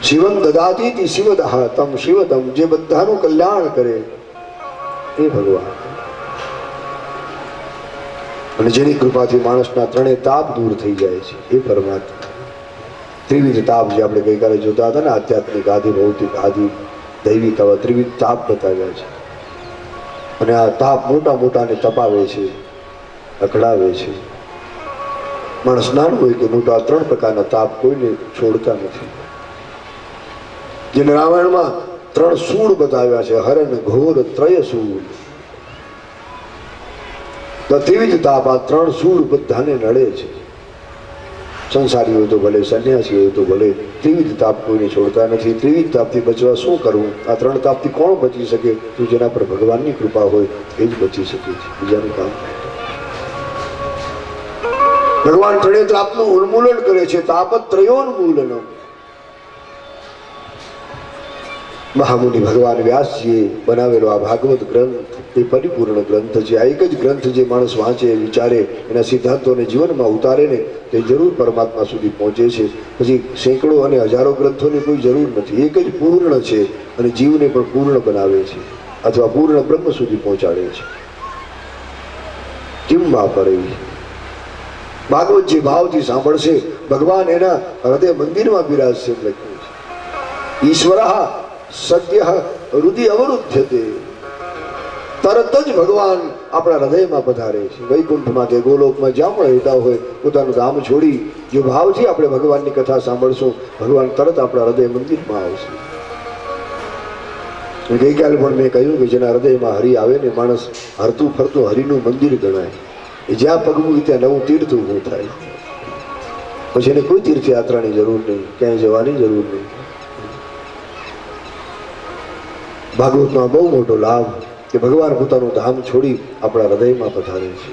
શિવમ દદાતી શિવદહ તમ શિવદમ, જે બધાનું કલ્યાણ કરે એ ભગવાન. અને જેની કૃપાથી માણસના ત્રણેય તાપ દૂર થઈ જાય છે એ પરમાત્મા. ત્રિવિધ તાપ જે આપણે ગઈકાલે જોતા હતા ને, આધ્યાત્મિક, આદિ ભૌતિક, આદિ દૈવિક, આવા ત્રિવિધ તાપ બતાવ્યા છે. અને આ તાપ મોટા મોટાને તપાવે છે, અકળાવે છે. માણસ નાનું હોય કે મોટા, આ ત્રણ પ્રકારના તાપ કોઈને છોડતા નથી. જેને રામાયણમાં ત્રણ સૂળ બતાવ્યા છે, હરણ, ઘોર, ત્રય સૂળ. ત્રિવિધ તાપ, આ ત્રણ સૂળ બધાને નડે છે. સંસારી હોય તો ભલે, સંન્યાસી હોય તો ભલે, ત્રિવિધ તાપ કોઈને છોડતા નથી. ત્રિવિધ તાપથી બચવા શું કરવું? આ ત્રણ તાપથી કોણ બચી શકે? તો જેના પર ભગવાનની કૃપા હોય એ જ બચી શકે છે, બીજાનું કામ. ભગવાન ત્રણેય તાપનું ઉન્મૂલન કરે છે. તાપત્રયોન્મૂલનમ. મહામુનિ ભગવાન વ્યાસજીએ બનાવેલો આ ભાગવત ગ્રંથ એ પરિપૂર્ણ ગ્રંથ છે. આ એક જ ગ્રંથ જે માણસ વાંચે, વિચારે, એના સિદ્ધાંતોને જીવનમાં ઉતારે ને તે જરૂર પરમાત્મા સુધી પહોંચે છે. પછી સેંકડો અને હજારો ગ્રંથોની કોઈ જરૂર નથી. એક જ પૂર્ણ છે અને જીવને પણ પૂર્ણ બનાવે છે, અથવા પૂર્ણ બ્રહ્મ સુધી પહોંચાડે છે. કિમ વાપરે ભાગવત જે ભાવથી સાંભળશે, ભગવાન એના હૃદય મંદિરમાં બિરાજશે એમ લખ્યું છે. ઈશ્વર સદ્ય હૃદય અવરુદ્ધ્યતે. તરત જ ભગવાન આપણા હૃદયમાં પધારે છે. વૈકુંઠમાં કે ગોલોકમાં જ્યાં પણ રહેતા હોય, પોતાનું ધામ છોડી જો ભાવથી આપણે ભગવાનની કથા સાંભળશું, ભગવાન તરત આપણા હૃદય મંદિરમાં આવશે. ગઈકાલે પણ મેં કહ્યું કે જેના હૃદયમાં હરિ આવે ને, માણસ હરતું ફરતું હરિનું મંદિર ગણાય. જ્યાં પગ મૂકી ત્યાં નવું તીર્થ ઊભું થાય. પછી એને કોઈ તીર્થયાત્રાની જરૂર નહીં, ક્યાંય જવાની જરૂર નહીં. ભાગવતનો બહુ મોટો લાભ કે ભગવાન પોતાનું ધામ છોડી આપણા હૃદયમાં પધારે છે.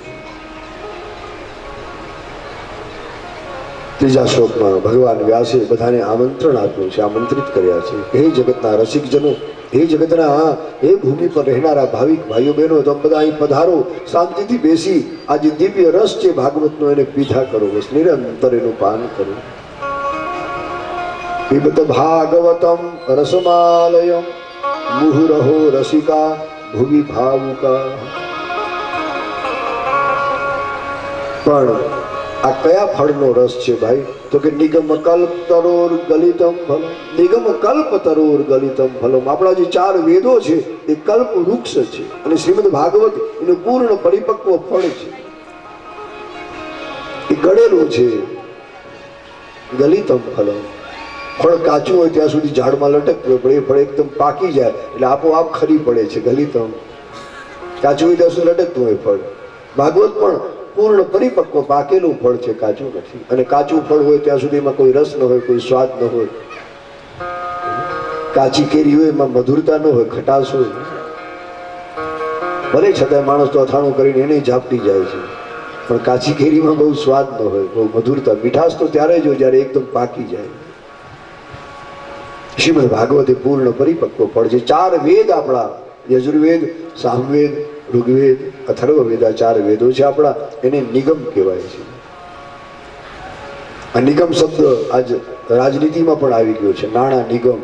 ત્રીજા શ્લોકમાં ભગવાન વ્યાસે બધાને આમંત્રણ આપ્યું છે, આમંત્રિત કર્યા છે. હે જગતના રસિકજનો, હે જગતના, હે ભૂમિ પર રહેનારા ભાવિક ભાઈઓ બહેનો, તમે બધા અહીં પધારો, શાંતિથી બેસી આજે દિવ્ય રસ છે ભાગવતનો એને પીધા કરો, બસ નિરંતર એનું પાન કરો. પિબત ભાગવતમ રસમાલયમ મુહુરહો રસિકા ભુવિ ભાવુકા. પણ આ કયા ફળનો રસ છે ભાઈ? તો કે નિગમ કલ્પ તરોર ગલિતમ ફલમ. નિગમ કલ્પ તરોર ગલિતમ ફલમ. આપણા જે ચાર વેદો છે એ કલ્પ વૃક્ષ છે, અને શ્રીમદ ભાગવત એનું પૂર્ણ પરિપક્વ ફળ છે. એ ગળેલું છે. ગલિતમ ફલમ. ફળ કાચું હોય ત્યાં સુધી ઝાડમાં લટકવું પડે, એ ફળ એકદમ પાકી જાય એટલે આપોઆપ ખરી પડે છે. ગલિતમ. કાચું હોય ત્યાં સુધી લટકતું હોય ફળ. ભાગવત પણ પૂર્ણ પરિપક્વ પાકેલું ફળ છે, કાચું નથી. અને કાચું ફળ હોય ત્યાં સુધી એમાં કોઈ રસ ન હોય, કોઈ સ્વાદ ન હોય. કાચી કેરી હોય એમાં મધુરતા ન હોય, ખટાશ હોય. ભલે છતાં માણસ તો અથાણું કરીને એને ઝાપટી જાય છે, પણ કાચી કેરીમાં બહુ સ્વાદ ન હોય, બહુ મધુરતા. મીઠાશ તો ત્યારે જ હોય જ્યારે એકદમ પાકી જાય. શ્રીમદ ભાગવત એ પૂર્ણ પરિપક્વ ફળ છે. ચાર વેદ આપણા, યજુર્વેદ, સામવેદ, ઋગ્વેદ, અથર્વવેદ, આ ચાર વેદો છે આપણા, એને નિગમ કહેવાય છે. આ નિગમ શબ્દ આજ રાજનીતિમાં પણ આવી ગયો છે. નાણાં નિગમ,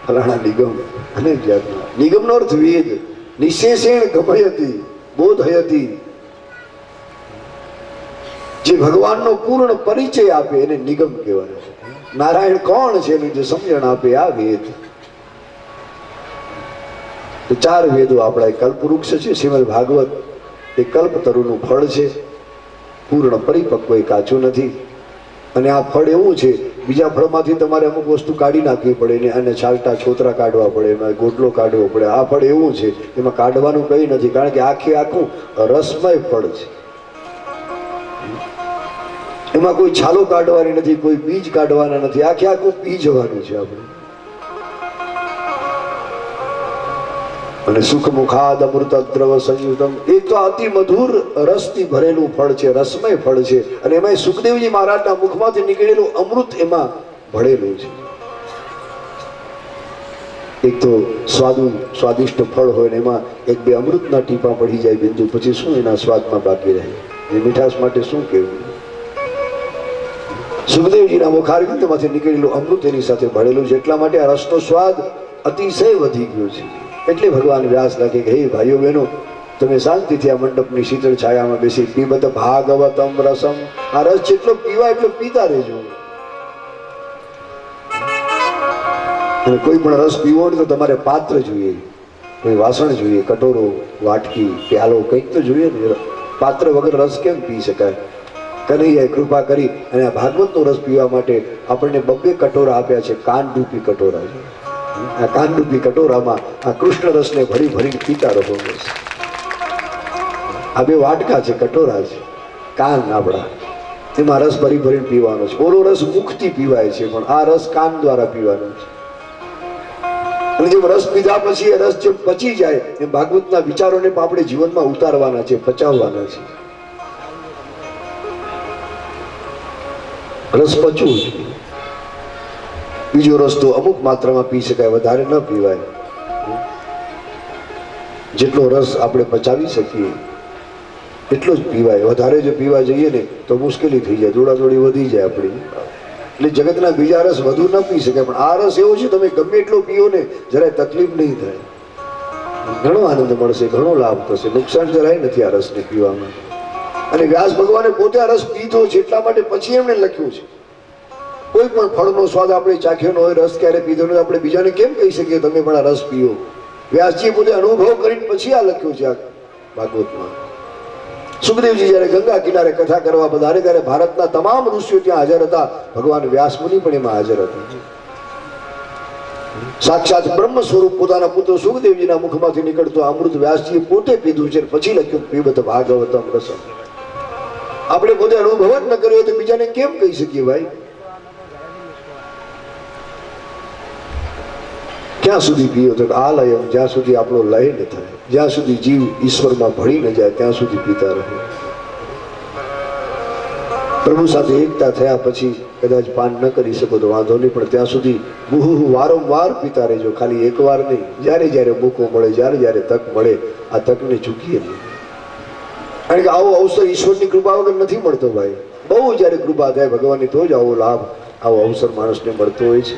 ફલાણા નિગમ, અને નિગમનો અર્થ વેદ. નિશેષેણ ગમયતી બોધયતી. જે ભગવાનનો પૂર્ણ પરિચય આપે એને નિગમ કહેવાય છે. નારાયણ કોણ છે એની જે સમજણ આપે આ વેદ. તો ચાર વેદો આપણા કલ્પવૃક્ષ છે. શ્રીમદ ભાગવત એ કલ્પતરુનું ફળ છે, પૂર્ણ પરિપક્વ, એ કાચું નથી. અને આ ફળ એવું છે, બીજા ફળમાંથી તમારે અમુક વસ્તુ કાઢી નાખવી પડે ને, અને છાલટા છોતરા કાઢવા પડે, એમાં ગોટલો કાઢવો પડે. આ ફળ એવું છે, એમાં કાઢવાનું કંઈ નથી, કારણ કે આખે આખું રસમય ફળ છે. એમાં કોઈ છાલો કાઢવાની નથી, કોઈ બીજ કાઢવાના નથી, આખે આખું પી જવાનું છે આપણે. અને સુખ મુખાદ અમૃત દ્રવ સંયુતમ, એ તો અતિ મધુર રસથી ભરેલું ફળ છે, રસમય ફળ છે. અને એમાં સુખદેવજી મહારાજના મુખમાંથી નીકળેલું અમૃત એમાં ભળેલું છે. એક તો સ્વાદિષ્ટ ફળ હોય ને એમાં એક બે અમૃતના ટીપા પડી જાય બિંદુ, પછી શું એના સ્વાદમાં બાકી રહે? એ મીઠાશ માટે શું કહેવું? સુખદેવજીના મુખારવિંદમાંથી નીકળેલું અમૃત એની સાથે ભળેલું છે, એટલા માટે આ રસનો સ્વાદ અતિશય વધી ગયો છે. એટલે ભગવાન વ્યાસ લખે કે હે ભાઈઓ બહેનો, તમે શાંતિથી આ મંડપની શીતળ છાયામાં બેસી પીબત ભાગવતમ રસમ, આ રસ જેટલો પીવા એટલો પીતા રહેજો. અને કોઈ પણ રસ પીવો હોય તો તમારે પાત્ર જોઈએ, કોઈ વાસણ જોઈએ, કટોરો, વાટકી, પ્યાલો, કંઈક તો જોઈએ ને. પાત્ર વગર રસ કેમ પી શકાય? કનૈયાએ કૃપા કરી અને આ ભાગવતનો રસ પીવા માટે આપણને 2 કટોરા આપ્યા છે. કાનરૂપી કટોરા છે. આ કાનરૂપી કટોરામાં આ કૃષ્ણ રસને ભરી ભરીને પીતા રહો. આ 2 વાટકા છે, કટોરા છે, કાન આપણા, એમાં રસ ભરી ભરીને પીવાનો છે. ઓલો રસ મુખથી પીવાય છે, પણ આ રસ કાન દ્વારા પીવાનો છે. અને જેમ રસ પીધા પછી એ રસ જેમ પચી જાય એમ ભાગવતના વિચારોને પણ આપણે જીવનમાં ઉતારવાના છે, પચાવવાના છે. રસ પચવું છે. બીજો રસ તો અમુક માત્રામાં પી શકાય, વધારે ન પીવાય. જેટલો રસ આપણે પચાવી શકીએ એટલો જ પીવાય. વધારે જો પીવા જઈએ ને તો મુશ્કેલી થઈ જાય, દોડાદોડી વધી જાય આપણી. એટલે જગતના બીજા રસ વધુ ન પી શકાય, પણ આ રસ એવો છે તમે ગમે એટલો પીઓ ને જરાય તકલીફ નહીં થાય. ઘણો આનંદ મળશે, ઘણો લાભ થશે, નુકસાન જરાય નથી આ રસને પીવામાં. અને વ્યાસ ભગવાને પોતે આ રસ પીધો છે, એટલા માટે પછી એમણે લખ્યું છે. કોઈ પણ ફળનો સ્વાદ આપણે ચાખ્યો ન હોય, રસ ક્યારે પીધો નથી, આપણે બીજાને કેમ કહી શકીએ તમે પણ આ રસ પીઓ? વ્યાસજી પોતે અનુભવ કરીને પછી આ લખ્યું છે આ ભાગવતમાં. સુખદેવજી જયારે ગંગા કિનારે કથા કરવા પધારે ત્યારે ભારતના તમામ ઋષિઓ ત્યાં હાજર હતા. ભગવાન વ્યાસ મુનિ પણ એમાં હાજર હતા. સાક્ષાત બ્રહ્મ સ્વરૂપ પોતાના પુત્ર સુખદેવજીના મુખમાંથી નીકળતો અમૃત વ્યાસજીએ પોતે પીધું છે, પછી લખ્યું પીબત ભાગવતમ રસમ. આપણે પોતે અનુભવ જ ન કર્યો તો બીજાને કેમ કહી શકીએ ભાઈ? ક્યાં સુધી પીઓ તો આલયમ, જ્યાં સુધી આપણો લય ન થાય, જ્યાં સુધી જીવ ઈશ્વરમાં ભળી ન જાય ત્યાં સુધી પીતા રહે. પ્રભુ સાથે એકતા થયા પછી કદાચ પાન ન કરી શકો તો વાંધો નહીં, પણ ત્યાં સુધી મુહુ વારંવાર પીતા રહેજો. ખાલી એકવાર નહીં, જ્યારે જ્યારે મોકો મળે, જ્યારે જ્યારે તક મળે, આ તકને ચૂકીએ નહીં. કારણ કે આવો અવસર ઈશ્વરની કૃપા વગર નથી મળતો ભાઈ. બહુ જ્યારે કૃપા થાય ભગવાનની તો જ આવો લાભ, આવો અવસર માણસને મળતો હોય છે.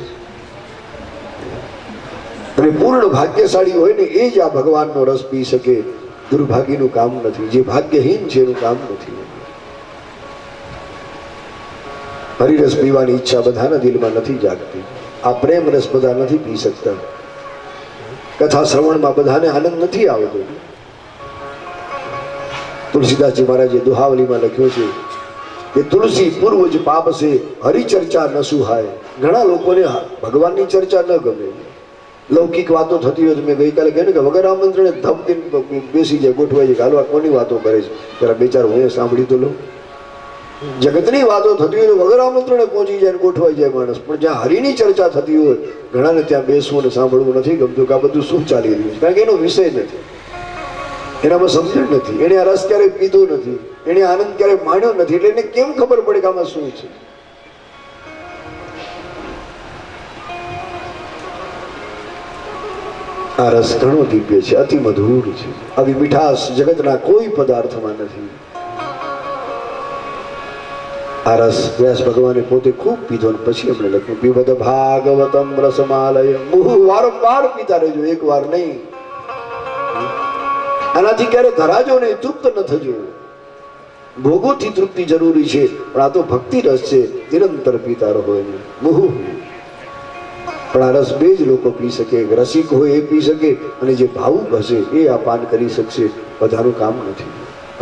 અને પૂર્ણ ભાગ્યશાળી હોય ને એ જ આ ભગવાનનો રસ પી શકે. દુર્ભાગ્યનું કામ નથી, જે ભાગ્યહીન છે એનું કામ નથી. હરિરસ પીવાની ઈચ્છા બધાના દિલમાં નથી જાગતી. આ પ્રેમ રસ બધા નથી પી શકતા. કથા શ્રવણમાં બધાને આનંદ નથી આવતો. તુલસીદાસજી મહારાજે દુહાવલીમાં લખ્યું છે કે તુલસી પૂર્વ જ પાપ છે, હરિચર્ચા ન સુહાય. ઘણા લોકોને ભગવાનની ચર્ચા ન ગમે. લૌકિક વાતો થતી હોય તો મેં ગઈકાલે કહ્યું કે વગર આમંત્રણે ધમકીને બેસી જાય, ગોઠવાઈ જાય. હાલવા કોની વાતો કરે છે જરા 2-4 હું સાંભળી તો લો. જગતની વાતો થતી હોય તો વગર આમંત્રણે પહોંચી જાય, ગોઠવાઈ જાય માણસ. પણ જ્યાં હરિની ચર્ચા થતી હોય ઘણાને ત્યાં બેસવું અને સાંભળવું નથી ગમતું કે આ બધું શું ચાલી રહ્યું છે. કારણ કે એનો વિષય નથી, એનામાં સમજણ નથી, એને આ રસ ક્યારેય પીધો નથી, એને આનંદ ક્યારેય માણ્યો નથી, એટલે એને કેમ ખબર પડે કે આમાં શું છે? આ રસ ઘણો દિવ્ય છે, અતિ મધુર છે. આવી મીઠાશ જગતના કોઈ પદાર્થમાં નથી. આ રસ વ્યાસ ભગવાને પોતે ખૂબ પીધો અને પછી એમણે લખ્યું પીબત ભાગવતમ રસમાલય. વારંવાર પીતા રહેજો, એક વાર નહીં. આનાથી ક્યારે ધરાજો નહીં, તૃપ્ત ન થજો. ભોગોથી તૃપ્તિ જરૂરી છે, પણ આ તો ભક્તિ રસ છે, નિરંતર પીતા રહો એને. મુહુ પણ આ રસ 2 જ લોકો પી શકે. રસિક હોય એ પી શકે, અને જે ભાવુક હશે એ આ પાન કરી શકશે. બધાનું કામ નથી.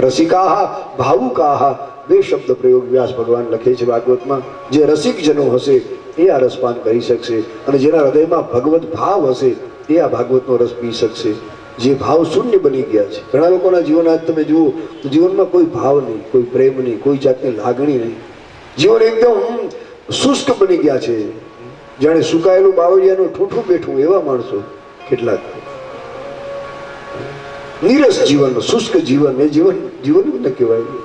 રસિકાહા ભાવુકાહા 2 શબ્દ પ્રયોગ વ્યાસ ભગવાન લખે છે ભાગવતમાં. જે રસિક જનો હશે એ આ રસપાન કરી શકશે, અને જેના હૃદયમાં ભગવત ભાવ હશે એ આ ભાગવતનો રસ પી શકશે. જે ભાવ શૂન્ય બની ગયા છે. ઘણા લોકોના જીવન આજ તમે જુઓ તો જીવનમાં કોઈ ભાવ નહીં, કોઈ પ્રેમ નહીં, કોઈ જાતની લાગણી નહીં. જીવન એકદમ શુષ્ક બની ગયા છે, જાણે સુકાયેલું બાવળિયાનું ઠૂઠું બેઠું એવા માણસો કેટલાક. નીરસ જીવન, શુષ્ક જીવન, એ જીવન જીવન ન કહેવાય.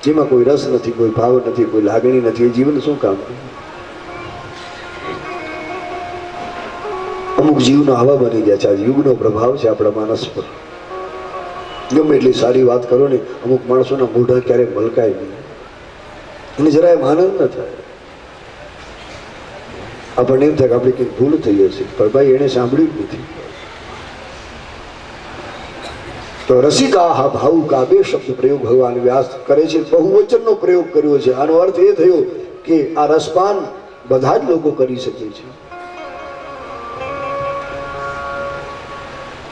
જેમાં કોઈ રસ નથી, કોઈ ભાવ નથી, કોઈ લાગણી નથી, એ જીવન શું કામ? અમુક જીવનો આવા બની ગયા છે. આ યુગનો પ્રભાવ છે આપણા માણસ પર. ગમે એટલી સારી વાત કરો ને, અમુક માણસોના મોઢા ક્યારેય મલકાય નહીં, એને જરાય આનંદ ન થાય. આપણને એમ થાય કે આપણી કંઈક ભૂલ થઈ હશે, પણ ભાઈ એણે સાંભળ્યું જ નથી. તો રસિકા હા ભાવુકા બે શબ્દ પ્રયોગ ભગવાન વ્યાસ કરે છે. બહુવચનનો પ્રયોગ કર્યો છે. આનો અર્થ એ થયો કે આ રસપાન બધા જ લોકો કરી શકે છે.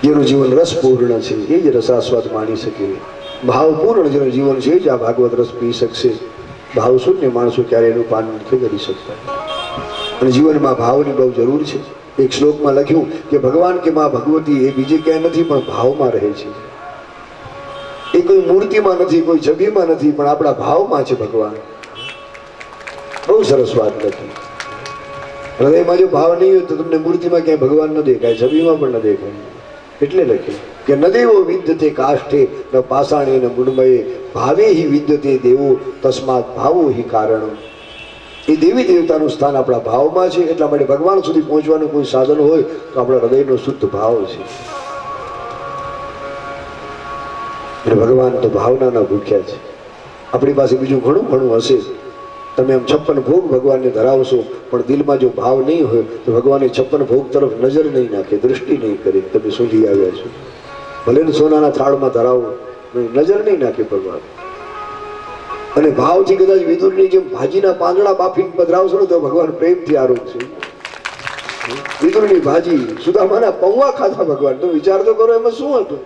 જેનું જીવન રસપૂર્ણ છે એ જ રસાસ્વાદ માણી શકે. ભાવપૂર્ણ જેનું જીવન છે જ આ ભાગવત રસ પી શકશે. ભાવ શૂન્ય માણસો ક્યારે એનું પાન નથી કરી શકતા. અને જીવનમાં ભાવની બહુ જરૂર છે. એક શ્લોકમાં લખ્યું કે ભગવાન કે માં ભગવતી એ બીજે ક્યાંય નથી પણ ભાવમાં રહે છે. એ કોઈ મૂર્તિમાં નથી, કોઈ છબીમાં નથી, પણ આપણા ભાવમાં છે ભગવાન. બહુ સરસ વાત લખી. હૃદયમાં જો ભાવ નહીં હોય તો તમને મૂર્તિમાં ક્યાંય ભગવાન ન દેખાય, છબીમાં પણ ન દેખાય. એટલે લખ્યું કે ન દેવો વિદ્યતે કાષ્ઠે ન પાષાણે ન મૃણમયે ભાવે હિ વિદ્યતે દેવો તસ્માત ભાવો હિ કારણ. એ દેવી દેવતાનું સ્થાન આપણા ભાવમાં છે. એટલા માટે ભગવાન સુધી પહોંચવાનું કોઈ સાધન હોય તો આપણા હૃદયનો શુદ્ધ ભાવ છે. અને ભગવાન તો ભાવનાના ભૂખ્યા છે. આપણી પાસે બીજું ઘણું ઘણું હશે. તમે આમ 56 ભોગ ભગવાનને ધરાવશો, પણ દિલમાં જો ભાવ નહીં હોય તો ભગવાન 56 ભોગ તરફ નજર નહીં નાખે, દૃષ્ટિ નહીં કરે. તમે સુધી આવ્યા છો, ભલે ને સોનાના થાળમાં ધરાવો, નજર નહીં નાખે ભગવાન. અને ભાવથી કદાચ વિદુરની જેમ ભાજીના પાંદડા બાફીને પધરાવશો ને તો ભગવાન પ્રેમથી આરોગશે. વિદુરની ભાજી, સુદામાના પૌવા ખાધા ભગવાન. તો વિચાર તો કરો એમાં શું હતું,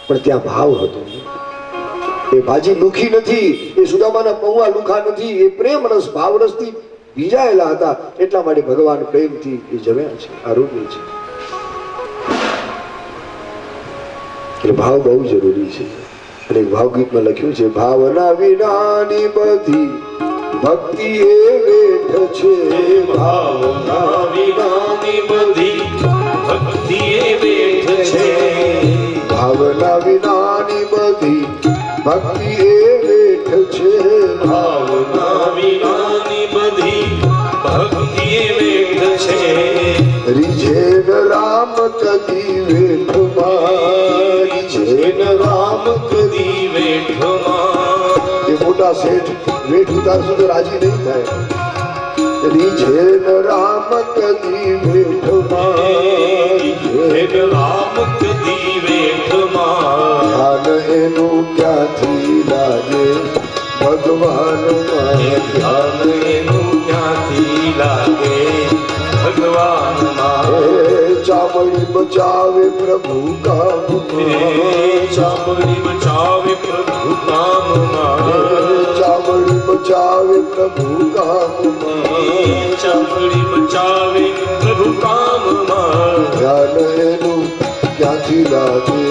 પણ ત્યાં ભાવ હતો. એ ભાજી લુખી નથી, એ સુદામાના પૌવા લુખા નથી, એ પ્રેમ રસ ભાવ રસથી ભીજાયેલા હતા. એટલા માટે ભગવાન પ્રેમથી એ જમ્યા છે, આરોગ્ય છે. એટલે ભાવ બહુ જરૂરી છે. અને એક ભાવગીતમાં લખ્યું છે, ભાવના વિનાની બધી ભક્તિ એ વેઠ છે. ભાવના વિનાની બધી ભક્તિ એ વેઠ છે. ભાવના વિનાની બધી ભક્તિ એ વેઠ છે. ભાવના વિનાની બધી ભક્તિ એ વેઠ છે. રીઝેન રામ કદી વેઠમાં, રીઝેન રામ કદી વેઠમાં. એ મોટા શેઠ વેઠ ઉતારશો તો રાજી નહીં થાય. રીઝેન રામ કદી વેઠમાં, રીઝેન રામ કદી વેઠમાં. ધ્યાન એનું ક્યાંથી લાગે ભગવાનમાં, ધ્યાન એનું ક્યાંથી લાગે ભગવાનમાં. ચામડી બચાવે પ્રભુ કામમાં, ચામડી બચાવે પ્રભુ કામમાં. ચામડી બચાવે પ્રભુ કામમાં, ચામડી બચાવે પ્રભુ કામમાં. ધ્યાન એનું ક્યાંથી લાગે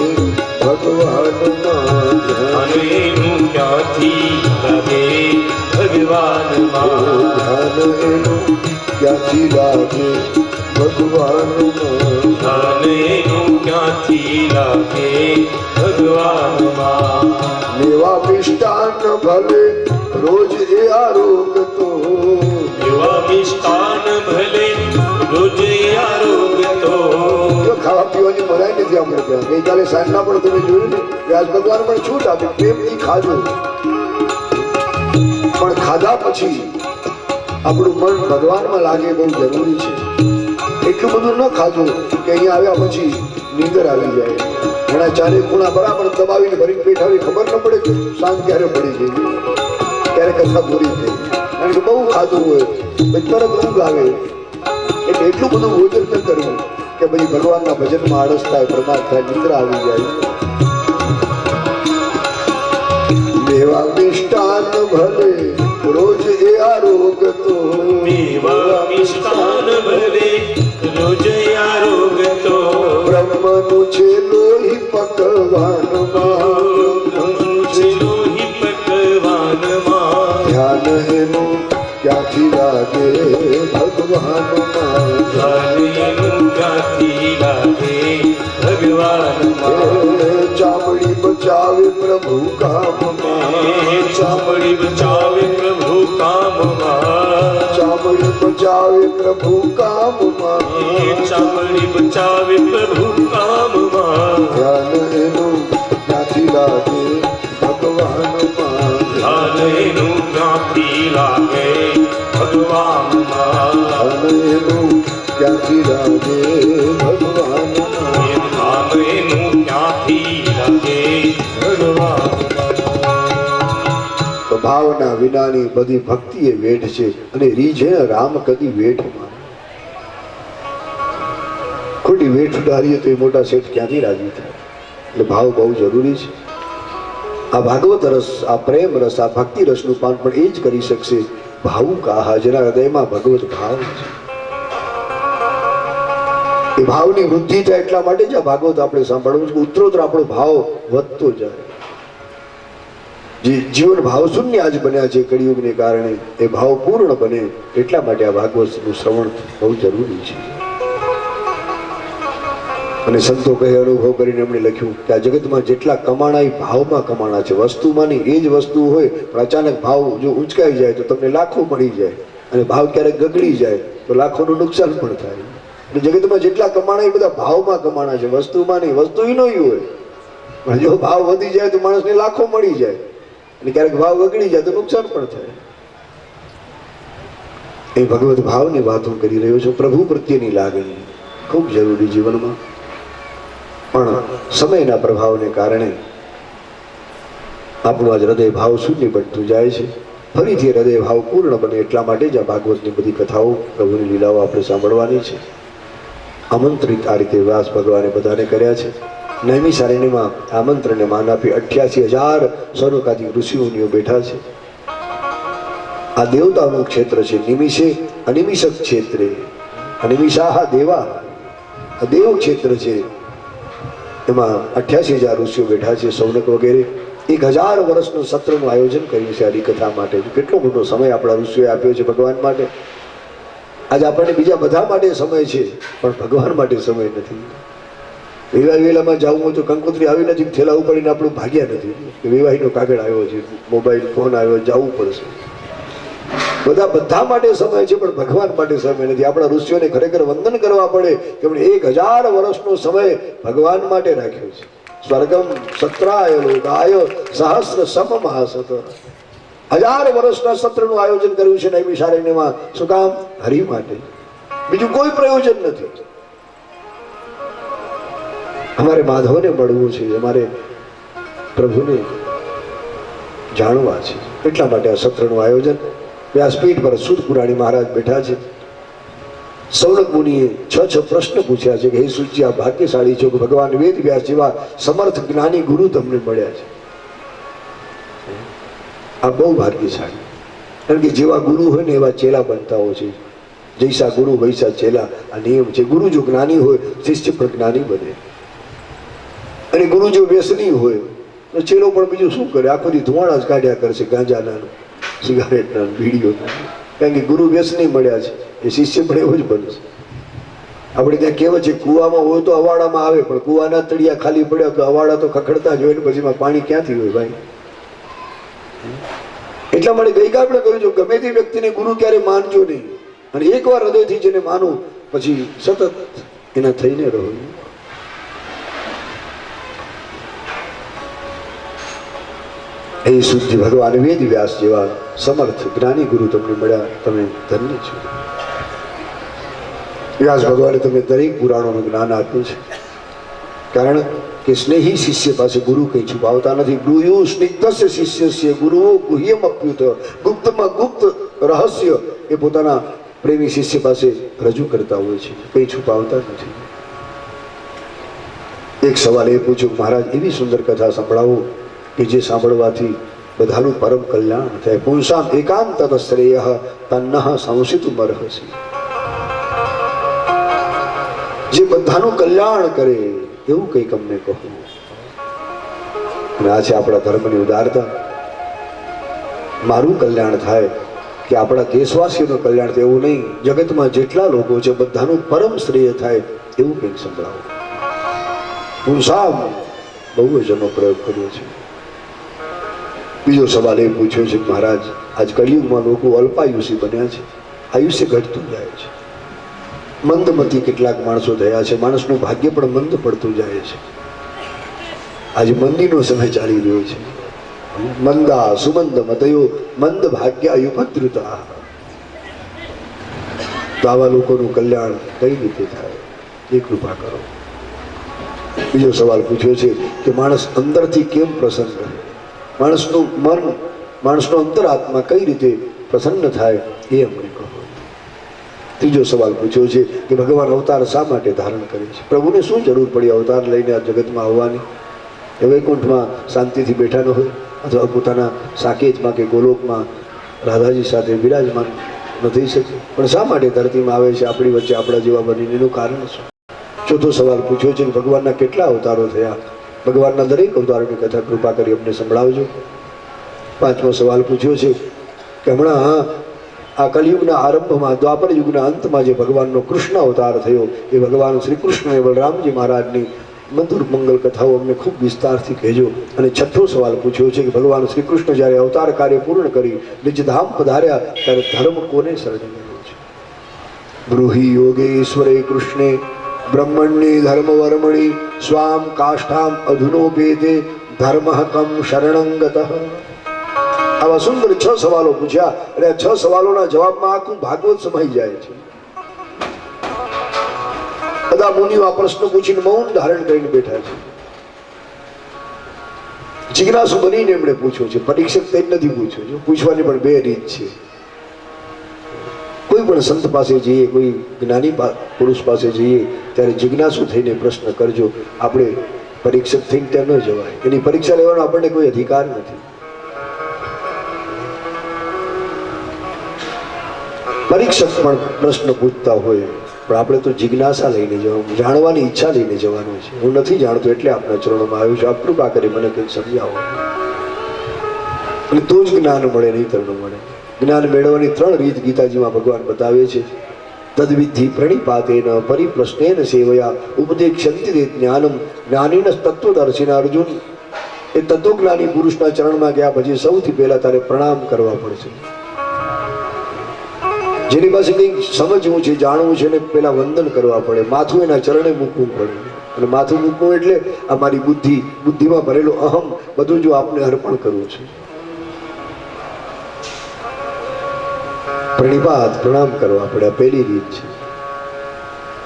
ભગવાનમાં, ધ્યાન એનું ક્યાંથી લાગે ભગવાનમાં. ધ્યાન એનું ક્યાંથી લાગે ભગવાનમાં, ધ્યાન એનું ક્યાંથી લાગે ભગવાનમાં. મેવા મિષ્ટાન ભલે રોજ એ આરોગ તો, એવા મિષ્ટાન ભલે રોજ આરોગ્ય તો. ખાવા પીવાની મરાય નથી આપણે ત્યાં. ગઈકાલે સાંજના પણ તમે જોયું ને, વ્યાસ ભગવાન પણ છૂટ આપી, પ્રેમથી ખાજો. પણ ખાધા પછી આપણું મન ભગવાનમાં લાગે બહુ જરૂરી છે. એટલું બધું ન ખાજો કે અહીંયા આવ્યા પછી નીંદર આવી જાય. ઘણા ચારે ખૂણા બરાબર દબાવીને ભરીને બેઠા હોય, ખબર ન પડે સાંજ ક્યારે પડી ગઈ, ક્યારે કથા પૂરી થઈ. કારણ કે બહુ ખાધું હોય પછી તરત ઊંઘ આવે. એટલે એટલું બધું ભોજન ન કરવું કે પછી ભગવાનના ભજનમાં આળસ થાય, પ્રમાદ થાય, નિદ્ર આવી જાય. મેવા મિષ્ટાન ભલે રોજ એ આરોગ તો, મેવા મિષ્ટાન ભલે રોજ આરોગ્ય તો. બ્રહ્મનું છે લોહી પકવાનમાં, છે લોહી પકવાનમાં. ધ્યાન એનું ક્યાંથી લાગે ભગવાનમાં, ધ્યાન એનું ક્યાંથી લાગે ભગવાનમાં. ચામડી બચાવે પ્રભુ કામમાં, ચામડી બચાવે પ્રભુ કામમાં. ચામડી બચાવે પ્રભુ કામમાં, ચામડી બચાવે પ્રભુ કામમાં. ધ્યાન એનું ક્યાંથી લાગે ભગવાનમાં, ધ્યાન એનું ક્યાંથી લાગે ભગવાનમાં. ધ્યાન એનું ક્યાંથી લાગે ભગવાનમાં. એ નામ એનું ક્યાંથી લાગે ભગવાનમાં. તો ભાવના વિનાની બધી ભક્તિ એ વેઠ છે, અને રીઝે રામ કદી વેઠ માં. ખોટી વેઠ ઉડારીએ તો એ મોટા શેઠ ક્યાંથી રાજી થાય? એટલે ભાવ બહુ જરૂરી છે. આ ભાગવત રસ, આ પ્રેમ રસ, આ ભક્તિ રસનું પાન પણ એ જ કરી શકશે ભાવુક આહા, જેના હૃદયમાં ભગવત ભાવ છે. એ ભાવની વૃદ્ધિ થાય એટલા માટે જ આ ભાગવત આપણે સાંભળવું છે. ઉત્તરોત્તર આપણો ભાવ વધતો જાય. જે જીવન ભાવ શૂન્ય આજ બન્યા છે કળિયુગને કારણે, એ ભાવ પૂર્ણ બને એટલા માટે આ ભાગવતનું શ્રવણ બહુ જરૂરી છે. અને સંતો કહે, અનુભવ કરીને એમણે લખ્યું કે આ જગતમાં જેટલા કમાણા એ ભાવમાં કમાણા છે. વસ્તુમાં નહીં, એ જ વસ્તુ હોય પણ અચાનક ભાવ જો ઉંચકાઈ જાય તો તમને લાખો મળી જાય, અને ભાવ ક્યારેક ગગડી જાય તો લાખોનું નુકસાન પણ થાય. એટલે જગતમાં જેટલા કમાણા એ બધા ભાવમાં કમાણા છે, વસ્તુમાં નહીં. વસ્તુ ઈ નહીં હોય પણ જો ભાવ વધી જાય તો માણસને લાખો મળી જાય, અને ક્યારેક ભાવ ગગડી જાય તો નુકસાન પણ થાય. એ ભગવત ભાવની વાત હું કરી રહ્યો છું. પ્રભુ પ્રત્યેની લાગણી ખૂબ જરૂરી જીવનમાં, પણ સમયના પ્રભાવને કારણે આપણું આજ હૃદય ભાવ શૂન્ય બનતું જાય છે. ફરીથી હૃદય ભાવ પૂર્ણ બને એટલા માટે જ આ ભાગવતની બધી કથાઓ, પ્રભુની લીલાઓ આપણે સાંભળવાની છે. આમંત્રિત આ રીતે વ્યાસ ભગવાને બધાને કર્યા છે. નૈમિષારણ્યમાં આમંત્રણને માન આપી 88,000 સૌનકાદિક ઋષિમુનિઓ બેઠા છે. આ દેવતાઓનું ક્ષેત્ર છે. નિમિષે અનિમિષક ક્ષેત્રે અનિમિષાહ દેવા, આ દેવ ક્ષેત્ર છે. એમાં 88,000 ઋષિઓ બેઠા છે. સૌનક વગેરે 1000 વર્ષનું સત્રનું આયોજન કર્યું છે હરિકથા માટે. કેટલો મોટો સમય આપણા ઋષિઓએ આપ્યો છે ભગવાન માટે. આજે આપણને બીજા બધા માટે સમય છે, પણ ભગવાન માટે સમય નથી. વિવાહ વેલામાં જવું હોય તો કંકોત્રી આવી નથી, થેલા ઉપાડીને આપણું ભાગ્યા નથી કે વિવાહીનો કાગળ આવ્યો છે, મોબાઈલ ફોન આવ્યો, જવું પડશે. બધા માટે સમય છે, પણ ભગવાન માટે સમય નથી. આપણા ઋષિઓને ખરેખર વંદન કરવા પડે કે એમણે 1000 વર્ષનો સમય ભગવાન માટે રાખ્યો છે. સ્વર્ગમ સત્રાય લોકાય સહસ્ર સમમહાસત. 1000 વર્ષના સત્રનું આયોજન કર્યું છે નૈમિષારણ્યમાં. શું કામ? હરિ માટે. બીજું કોઈ પ્રયોજન નથી. અમારે માધવને મળવું છે, અમારે પ્રભુને જાણવા છે, એટલા માટે આ સત્રનું આયોજન. વ્યાસપીઠ પર સુત પુરાણી મહારાજ બેઠા છે. સૌનક મુનિએ 6 પ્રશ્ન પૂછ્યા છે કે હે સુતજી, આ ભાગ્યશાળી છો કે ભગવાન વેદ વ્યાસ જેવા સમર્થ જ્ઞાની ગુરુ તમને મળ્યા છે. આ બહુ ભાગ્યશાળી, કારણ કે જેવા ગુરુ હોય ને એવા ચેલા બનતા હોય છે. જૈસા ગુરુ વૈસા ચેલા, આ નિયમ છે. ગુરુ જો જ્ઞાની હોય, શિષ્ય પણ જ્ઞાની બને. અને ગુરુ જો વ્યસની હોય તો ચેલો પણ બીજું શું કરે? આખો દી ધુમાડા જ કાઢ્યા કરશે, ગાંજાના, સિગારેટના, બીડીઓના. કારણ કે ગુરુ વ્યસની મળ્યા છે. એ શિષ્ય પણ એવો જ બનશે. આપણે ત્યાં કહેવત છે, કુવામાં હોય તો અવાડામાં આવે, પણ કુવાના તળિયા ખાલી પડ્યા તો અવાડા તો ખખડતા જ હોય ને, પછી પાણી ક્યાંથી હોય ભાઈ? એટલા માટે ગઈકાલે આપણે કહ્યું છે, ગમે તે વ્યક્તિને ગુરુ ક્યારે માનજો નહીં, અને એકવાર હૃદયથી જેને માનું પછી સતત એના થઈને રહો. એ શુદ્ધિ ભગવાન વેદ વ્યાસ જેવા સમર્થ જ્ઞાની ગુરુ તમને મળ્યા, તમે ધન્ય છો. વ્યાસ ભગવાને તમને દરેક પુરાણોનું જ્ઞાન આપ્યું છે, કારણ કે સ્નેહી શિષ્ય પાસે ગુરુ કંઈ છુપાવતા નથી. ગુરુ સ્નિગ્ધસ્ય શિષ્યસ્ય ગુરુઓ ગુહ્યમ અપ્યુત. ગુપ્તમાં ગુપ્ત રહસ્ય એ પોતાના પ્રેમી શિષ્ય પાસે રજૂ કરતા હોય છે, કંઈ છુપાવતા નથી. એક સવાલ એ પૂછ્યો, મહારાજ એવી સુંદર કથા સંભળાવો કે જે સાંભળવાથી બધાનું પરમ કલ્યાણ થાય. પુંસામ એકાંત શ્રેય તન્નઃ સંસિતું મરહસી. જે બધાનું કલ્યાણ કરે એવું કંઈક અમને કહો. અને આ છે આપણા ધર્મની ઉદારતા. મારું કલ્યાણ થાય કે આપણા દેશવાસીઓનું કલ્યાણ થાય એવું નહીં, જગતમાં જેટલા લોકો છે બધાનું પરમ શ્રેય થાય એવું કંઈક સંભળાવો. પુંસામ બહુ જ એનો પ્રયોગ કર્યો છે. બીજો સવાલ એ પૂછ્યો છે, મહારાજ આજ કલિયુગમાં લોકો અલ્પાયુષી બન્યા છે, આયુષ્ય ઘટતું જાય છે. મંદમતી કેટલાક માણસો થયા છે, માણસનું ભાગ્ય પણ મંદ પડતું જાય છે. આજે મંદીનો સમય ચાલી રહ્યો છે. મંદા સુમંદ મતયો મંદ ભાગ્ય યુપદ્રુતા. તો આવા લોકોનું કલ્યાણ કઈ રીતે થાય એ કૃપા કરો. બીજો સવાલ પૂછ્યો છે કે માણસ અંદરથી કેમ પ્રસન્ન રહે, માણસનું મન, માણસનો અંતરાત્મા કઈ રીતે પ્રસન્ન થાય એ અમને કહો. ત્રીજો સવાલ પૂછ્યો છે કે ભગવાન અવતાર શા માટે ધારણ કરે છે, પ્રભુને શું જરૂર પડી અવતાર લઈને આ જગતમાં આવવાની? એ વૈકુંઠમાં શાંતિથી બેઠા ન હોય અથવા પોતાના સાકેતમાં કે ગોલોકમાં રાધાજી સાથે બિરાજમાન ન થઈ શકે, પણ શા માટે ધરતીમાં આવે છે આપણી વચ્ચે આપણા જેવા બનીને? એનું કારણ શું? ચોથો સવાલ પૂછ્યો છે કે ભગવાનના કેટલા અવતારો થયા, ભગવાનના દરેક અવતારોની કથા કૃપા કરી અમને સંભળાવજો. પાંચમો સવાલ પૂછ્યો છે કે હમણાં આ કલયુગના આરંભમાં, દ્વાપર યુગના અંતમાં જે ભગવાનનો કૃષ્ણ અવતાર થયો એ ભગવાન શ્રી કૃષ્ણ અને બલરામજી મહારાજની મધુર મંગલ કથાઓ અમને ખૂબ વિસ્તારથી કહેજો. અને છઠ્ઠો સવાલ પૂછ્યો છે કે ભગવાન શ્રી કૃષ્ણ જ્યારે અવતાર કાર્ય પૂર્ણ કરી નિજ ધામ પધાર્યા ત્યારે ધર્મ કોને શરણે ગયો છે? બ્રૂહિ યોગેશ્વરે કૃષ્ણે બ્રહ્મણ્યે ધર્મ વર્મણી સ્વામ કાષ્ઠામ અધુનોપેતે ધર્મ કમ શરણંગત. આવા સુંદર 6 સવાલો પૂછ્યા અને આ 6 સવાલોના જવાબમાં આખું ભાગવત સમાઈ જાય છે. બધા મુનિઓ આ પ્રશ્ન પૂછીને મૌન ધારણ કરીને બેઠા છે. જિજ્ઞાસુ બનીને એમણે પૂછ્યો છે, પરીક્ષક તે નથી પૂછ્યો છે. પૂછવાની પણ 2 રીત છે. કોઈ પણ સંત પાસે જઈએ, કોઈ જ્ઞાની પુરુષ પાસે જઈએ ત્યારે જિજ્ઞાસુ થઈને પ્રશ્ન કરજો. આપણે પરીક્ષક થઈને ત્યાં ન જવાય, એની પરીક્ષા લેવાનો આપણને કોઈ અધિકાર નથી. પરીક્ષક પણ પ્રશ્ન પૂછતા હોય પણ આપણે તો જિજ્ઞાસા લઈને જવાનું, જાણવાની ઈચ્છા લઈને જવાનું છે. હું નથી જાણતો એટલે આપણા ચરણોમાં આવ્યું છું, આપ કૃપા કરી મને કંઈક સમજાવો. અને તો જ જ્ઞાન મળે, નહીં તર ન મળે. જ્ઞાન મેળવવાની 3 રીત ગીતાજીમાં ભગવાન બતાવે છે. તદ્વિધિ પ્રણિપાતેન પરિપ્રશ્નેન સેવયા ઉપદેક્ષ્યંતિ તે જ્ઞાનમ જ્ઞાનીન તત્વદર્શિન. અર્જુન, એ તત્વજ્ઞાની પુરુષના ચરણમાં ગયા પછી સૌથી પહેલા તારે પ્રણામ કરવા પડશે. જેની પાસે કંઈક સમજવું છે, જાણવું છે, એને પેલા વંદન કરવા પડે, માથું એના ચરણે મૂકવું પડે. અને માથું મૂકવું એટલે આ મારી બુદ્ધિ, બુદ્ધિમાં ભરેલું અહમ બધું જો આપને અર્પણ કરવું છે. પ્રણિપાત, પ્રણામ કરવા પડે, આ પહેલી રીત છે.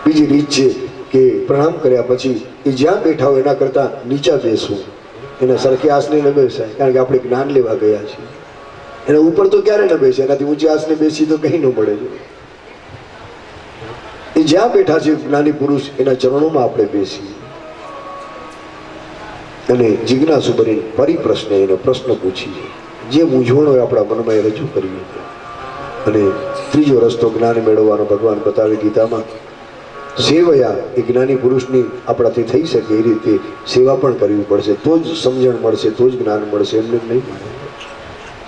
બીજી રીત છે કે પ્રણામ કર્યા પછી એ જ્યાં બેઠા હોય એના કરતા નીચા બેસવું, એના સરખી આસને ન બેસાય, કારણ કે આપણે જ્ઞાન લેવા ગયા છીએ. એના ઉપર તો ક્યારે ન બેસે, એનાથી ઊંચી આસને બેસી તો કંઈ ન મળે. એ જ્યાં બેઠા છે જ્ઞાની પુરુષ એના ચરણોમાં આપણે બેસીએ અને જિજ્ઞાસુ બની પરિપ્રશ્ન એનો પ્રશ્ન પૂછીએ, જે મૂંઝવણ હોય આપણા મનમાં એ રજૂ કરીએ. અને ત્રીજો રસ્તો જ્ઞાન મેળવવાનો ભગવાન બતાવે ગીતામાં. સેવયા, એ જ્ઞાની પુરુષની આપણાથી થઈ શકે એ રીતે સેવા પણ કરવી પડશે, તો જ સમજણ મળશે, તો જ જ્ઞાન મળશે, એમને નહીં મળે.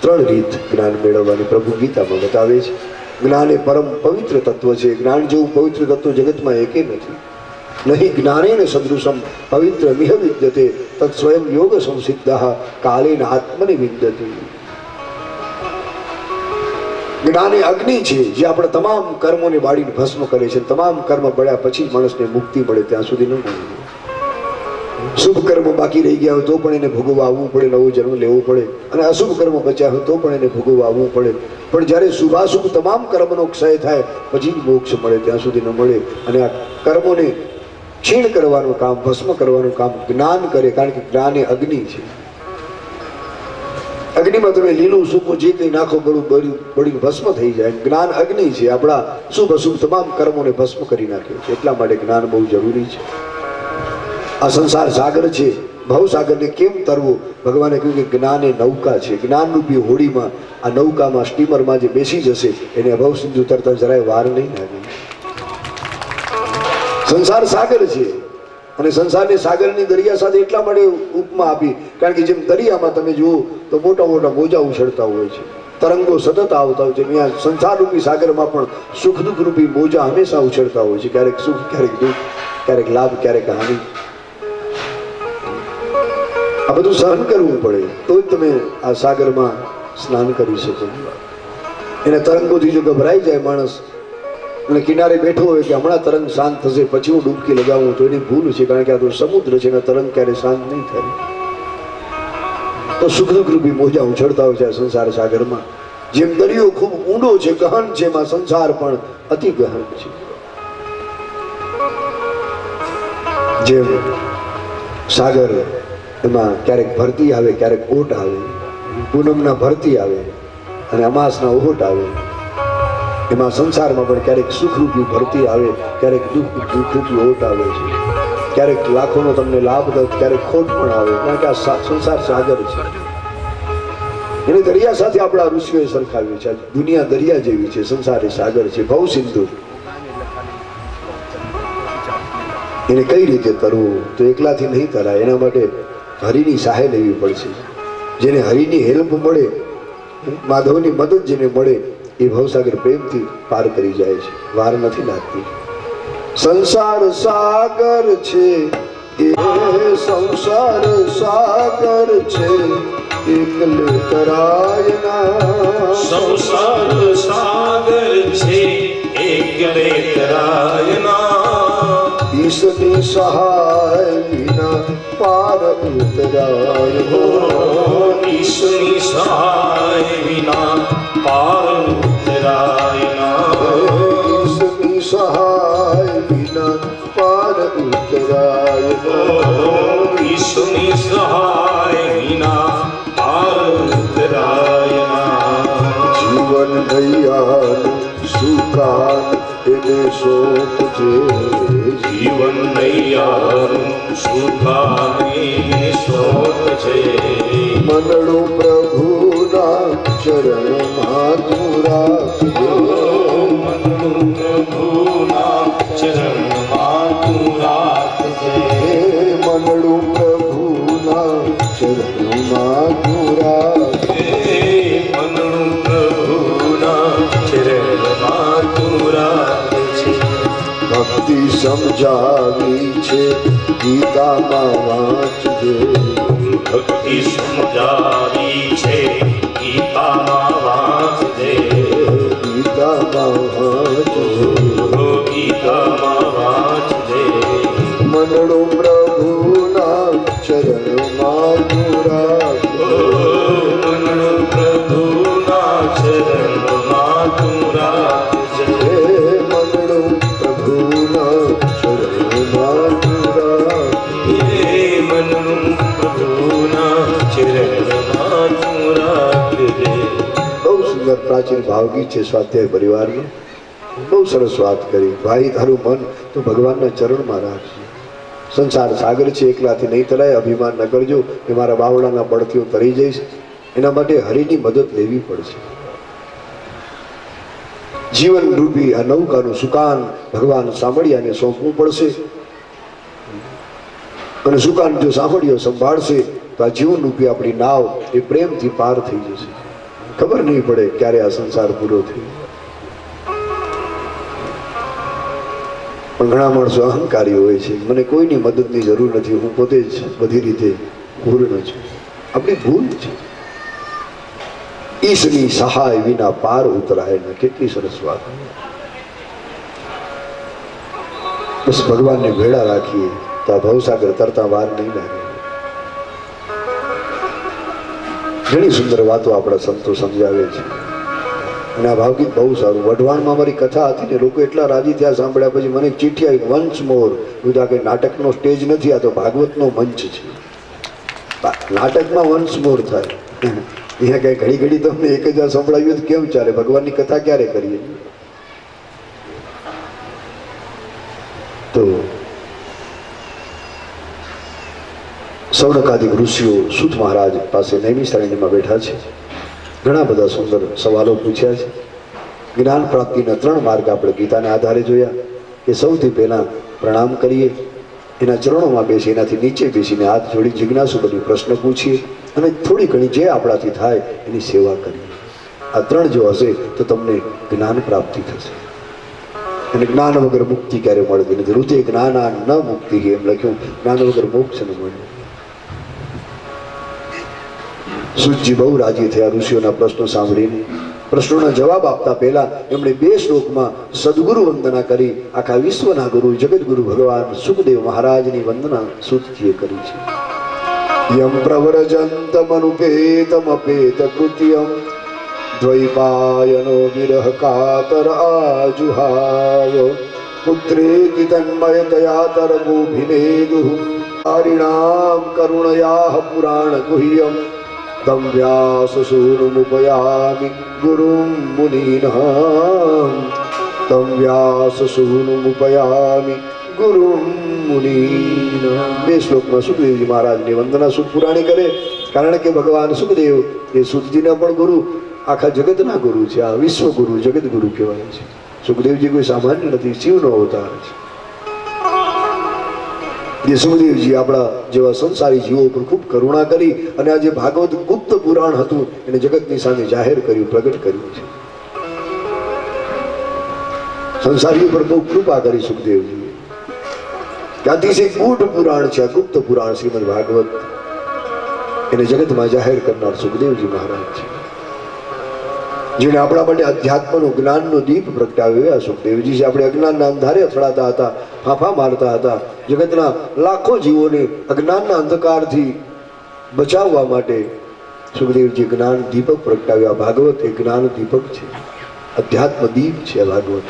3 રીત જ્ઞાન મેળવવાની પ્રભુ ગીતામાં બતાવે છે. જ્ઞાન એ પરમ પવિત્ર તત્વ છે. જ્ઞાન જેવું પવિત્ર તત્વ જગતમાં એકે નથી. નહીં જ્ઞાનેન સદૃશમ પવિત્ર મિહ વિદ્યતે તત્ સ્વયં યોગ સંસિદ્ધ કાલેન આત્મને વિદ્યતે. જ્ઞાન એ અગ્નિ છે જે આપણે તમામ કર્મોને બાળીને ભસ્મ કરે છે. તમામ કર્મ બળ્યા પછી માણસને મુક્તિ મળે, ત્યાં સુધી ન મળે. શુભ કર્મ બાકી રહી ગયા હોય તો પણ એને ભોગવવા આવવું પડે, નવો જન્મ લેવો પડે. અને અશુભ કર્મ બચ્યા હોય તો પણ એને ભોગવવા આવવું પડે. પણ જ્યારે શુભાશુભ તમામ કર્મનો ક્ષય થાય પછી મોક્ષ મળે, ત્યાં સુધી ન મળે. અને આ કર્મોને ક્ષીણ કરવાનું કામ, ભસ્મ કરવાનું કામ જ્ઞાન કરે, કારણ કે જ્ઞાન એ અગ્નિ છે. અગ્નિમાં તમે લીલું સૂકું જે કંઈ નાખો બધું બળી ભસ્મ થઈ જાય. જ્ઞાન અગ્નિ છે, આપણા શુભ અશુભ તમામ કર્મોને ભસ્મ કરી નાખે છે. એટલા માટે જ્ઞાન બહુ જરૂરી છે. આ સંસાર સાગર છે, ભવસાગરને કેમ તરવું? ભગવાને કહ્યું કે જ્ઞાન એ નૌકા છે. જ્ઞાનરૂપી હોડીમાં, આ નૌકામાં, સ્ટીમરમાં જે બેસી જશે એને અભવ સિંધુ તરતા જરાય વાર નહીં લાગે. સંસાર સાગર છે અને સંસારને સાગરની દરિયા સાથે એટલા માટે ઉપમા આપી, કારણ કે જેમ દરિયામાં તમે જુઓ તો મોટા મોટા મોજા ઉછળતા હોય છે, તરંગો સતત આવતા હોય છે. અહીંયા સંસારરૂપી સાગરમાં પણ સુખ દુઃખ રૂપી મોજા હંમેશા ઉછળતા હોય છે. ક્યારેક સુખ, ક્યારેક દુઃખ, ક્યારેક લાભ, ક્યારેક હાનિ. આ બધું સહન કરવું પડે તો જ તમે આ સાગરમાં સ્નાન કરી શકો. એના તરંગોથી જો ગભરાઈ જાય માણસ અને કિનારે બેઠો હોય કે હમણાં તરંગ શાંત થશે પછી હું ડૂબકી લગાવું, તો એની ભૂલ છે, કારણ કે આ તો સમુદ્ર છે, એના તરંગ ક્યારે શાંત નહીં થાય. તો સુખ દુઃખ રૂપી મોજા ઉછળતા હોય છે આ સંસાર સાગરમાં. જેમ દરિયો ખૂબ ઊંડો છે, ગહન છે, એમાં સંસાર પણ અતિ ગહન છે. જેમ સાગર એમાં ક્યારેક ભરતી આવે, ક્યારેક ઓટ આવે, પૂનમના ભરતી આવે અને અમાસના ઓટ આવે. એમાં સંસારમાં પણ ક્યારેક સુખરૂપી ભરતી આવે, ક્યારેક દુઃખરૂપી ઓટ આવે છે. ક્યારેક લાખોનો તમને લાભ થાય, ક્યારેક ખોટ પણ આવે, કારણ કે આ સંસાર સાગર છે. એને દરિયા સાથે આપણા ઋષિઓએ સરખાવ્યું છે. દુનિયા દરિયા જેવી છે, સંસાર એ સાગર છે, ભવ સિંધુ. એને કઈ રીતે તરવું? તો એકલાથી નહીં તરાય. એના માટે હરિની સહાય લેવી પડશે. જેને હરિની હેલ્પ મળે, માધવની મદદ જેને મળે, એ ભવસાગર પ્રેમથી પાર કરી જાય છે, વાર નથી લાગતી. સંસાર સાગર છે, એ સંસાર સાગર છે, એકલે તરાય ના. સંસાર સાગર છે, એકલે તરાય ના. ઈશની સહાય વિના પાર ઉતરાય હો. ઈશની સહાય વિના પાર ઉતરાય ના. ઈશની સહાય વિના પાર ઉતરાય હો. ઈશની સહાય વિના પાર ઉતરાય ના. જીવન નૈયાનું સુકાન એને સોંપજે. જીવન નૈયાનું સુખાને શોધ છે. મનડું પ્રભુના ચરણમાં તું રાખજે. મનનું પ્રભુના ચરણમાં તું રાખજે. મનડું પ્રભુના ચરણમાં તું રાખજે. મનનું પ્રભુના ચરણમાં તું રાખજે. ભક્તિ સમજાવી છે, ગીતામાં વાંચજે. ભક્તિ સમજાવી છે, ગીતામાં વાંચજે. ગીતામાં વાંચજે. ગીતામાં વાંચજે. મનડું પ્રભુના ચરણમાં તું રાખજે. મનનું પ્રભુના ચરણમાં તું રાખજે. મનડું પ્રભુના ચરણમાં તું રાખજે. મનનું પ્રભુના ચરણમાં તું રાખજે. બહુ સુંદર પ્રાચીન ભાવગીત છે સ્વાધ્યાય પરિવારનું. બહુ સરસ વાત કરી. ભાઈ તારું મન તો ભગવાનના ચરણમાં રાખજે. સંસાર સાગર છે, એકલાથી નહીં તરાય. અભિમાન ન કરજો કે મારા બાવડાના બળથી હું તરી જઈશ. એના માટે હરિની મદદ લેવી પડશે. જીવન રૂપી આ નૌકાનું સુકાન ભગવાન સાંભળ્યાને સોંપવું પડશે. અને સુકાન જો સાંભળ્યો સંભાળશે તો આ જીવન રૂપી આપણી નાવ એ પ્રેમથી પાર થઈ જશે. ખબર નહીં પડે ક્યારે આ સંસાર પૂરો થયો. પણ ઘણા માણસો અહંકારી હોય છે, મને કોઈની મદદની જરૂર નથી, હું પોતે જ બધી રીતે પૂર્ણ છું. આપણી ભૂલ છે. ઈશની સહાય વિના પાર ઉતરાય ના. કેટલી સરસ વાત. બસ ભગવાનને ભેળા રાખીએ તો આ ભવસાગર તરતા વાર નહીં લાગે. ઘણી સુંદર વાતો આપણા સંતો સમજાવે છે. અને આ ભાવગીત બહુ સારું. વઢવાણમાં મારી કથા હતી ને, લોકો એટલા રાજી થયા સાંભળ્યા પછી. મને ચીઠી આવી, વન્સ મોર. આ કઈ નાટકનો સ્ટેજ નથી, આ તો ભાગવતનો મંચ છે. નાટકમાં વન્સ મોર થાય. અહીંયા કઈ ઘડી ઘડી તમને એક જ સંભળાવ્યું તો કેમ ચાલે? ભગવાનની કથા ક્યારે કરીએ? તો સૌનકાદિક ઋષિઓ સૂત મહારાજ પાસે નૈમિષારણ્યમાં બેઠા છે. ઘણા બધા સુંદર સવાલો પૂછ્યા છે. જ્ઞાન પ્રાપ્તિના 3 માર્ગ આપણે ગીતાના આધારે જોયા. કે સૌથી પહેલા પ્રણામ કરીએ, એના ચરણોમાં બેસી, એનાથી નીચે બેસીને હાથ જોડી જિજ્ઞાસુ બની પ્રશ્ન પૂછીએ અને થોડી ઘણી જે આપણાથી થાય એની સેવા કરીએ. આ 3 જો હશે તો તમને જ્ઞાન પ્રાપ્તિ થશે. અને જ્ઞાન વગર મુક્તિ ક્યારે મળતી નથી. ઋતે જ્ઞાના ન મુક્તિ એમ લખ્યું. જ્ઞાન વગર મોક્ષ ન મળે. સૂતજી બહુ રાજી થયા ઋષિઓના પ્રશ્નો સાંભળીને. પ્રશ્નોના જવાબ આપતા પહેલા એમણે 2 શ્લોકમાં સદગુરુ વંદના કરી. આખા વિશ્વના ગુરુ જગતગુરુ ભગવાન સુખદેવ મહારાજની વંદના સૂતજીએ કરી છે. યમ પ્રવ્રજંતમનુપેતમપેત કૃત્યમ દ્વૈપાયનો વિરહ કાતર આજુહાવ પુત્રેતિ તન્મયતયા તરગોભિનેદુઃ હરિણામ કરુણયાઃ પુરાણ ગુહ્યમ તમ વ્યાસસૂનુમુપયામિ ગુરુમ મુનિનાં તમ વ્યાસસૂનુમુપયામિ ગુરુમ મુનિનાં. બે શ્લોકમાં સુખદેવજી મહારાજની વંદના સુત પુરાણી કરે, કારણ કે ભગવાન સુખદેવ એ સુતજીના પણ ગુરુ, આખા જગતના ગુરુ છે. આ વિશ્વ ગુરુ, જગત ગુરુ કહેવાય છે. સુખદેવજી કોઈ સામાન્ય નથી, શિવનો અવતાર છે. જે સુખદેવજી આપણા જેવા સંસારી જીવો પર ખૂબ કરુણા કરી અને આ જે ભાગવત ગુપ્ત પુરાણ હતું એને જગતની સામે જાહેર કર્યું, પ્રગટ કર્યું છે. સંસારીઓ પર બહુ કૃપા કરી સુખદેવજી. ત્યાંથી છે ગૂઢ પુરાણ છે, આ ગુપ્ત પુરાણ શ્રીમદ ભાગવત, એને જગતમાં જાહેર કરનાર સુખદેવજી મહારાજ છે. જેને આપણા માટે અધ્યાત્મનો જ્ઞાનનો દીપ પ્રગટાવ્યો આ સુખદેવજી છે. આપણે અજ્ઞાનના અંધારે અથડાતા હતા, ફાંફા મારતા હતા. જગતના લાખો જીવોને અજ્ઞાનના અંધકારથી બચાવવા માટે સુખદેવજી જ્ઞાન દીપક પ્રગટાવ્યા. ભાગવત એ જ્ઞાન દીપક છે, અધ્યાત્મ દીપ છે ભાગવત.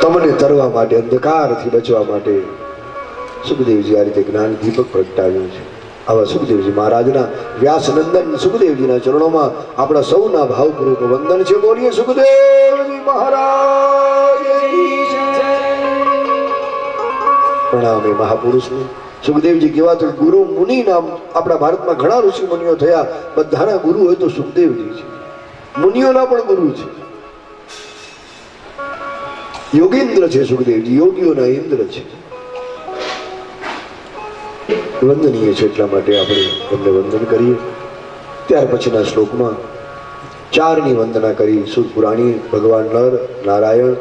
તમને તરવા માટે, અંધકારથી બચવા માટે સુખદેવજી આ રીતે જ્ઞાન દીપક પ્રગટાવ્યું છે. આવા સુખદેવજી મહારાજના વ્યાસનંદન સુખદેવજીના ચરણોમાં આપણા સૌના ભાવપૂર્વક વંદન છે. બોલીએ સુખદેવજી મહારાજ. પ્રણામ એ મહાપુરુષને. સુખદેવજી કેવા તો ગુરુ મુનિ નામ. આપણા ભારતમાં ઘણા ઋષિ મુનિઓ થયા, બધાના ગુરુ હોય તો સુખદેવજી છે. મુનિઓના પણ ગુરુ છે. યોગેન્દ્ર છે સુખદેવજી, યોગીઓના ઇન્દ્ર છે. વંદનીય છે, એટલા માટે આપણે એમને વંદન કરીએ. ત્યાર પછીના શ્લોકમાં ચારની વંદના કરી. સુત પુરાણી, ભગવાન નર, નારાયણ,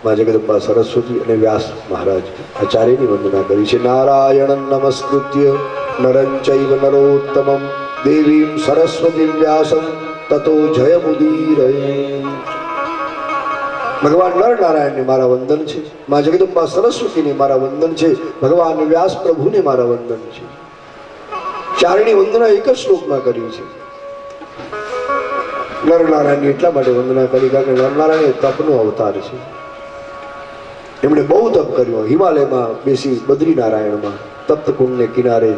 મા જગદંબા સરસ્વતી અને વ્યાસ મહારાજ, આ ચારેયની વંદના કરી છે. નારાયણ નમસ્કૃત્ય નરં ચૈવ નરોત્તમં દેવીમ સરસ્વતી વ્યાસમ તતો જયમુદીરયે. ભગવાન નર નારાયણને મારા વંદન છે, મા જગદંબા સરસ્વતીને મારા વંદન છે, ભગવાન વ્યાસ પ્રભુને મારા વંદન છે. ચારણી વંદના એક જ શ્લોકમાં કરી છે. નરનારાયણની એટલા માટે વંદના કરી કારણ કે નરનારાયણ એ તપનો અવતાર છે. એમણે બહુ તપ કર્યું. હિમાલયમાં બેસી, બદ્રીનારાયણમાં તપ્ત કુંડને કિનારે,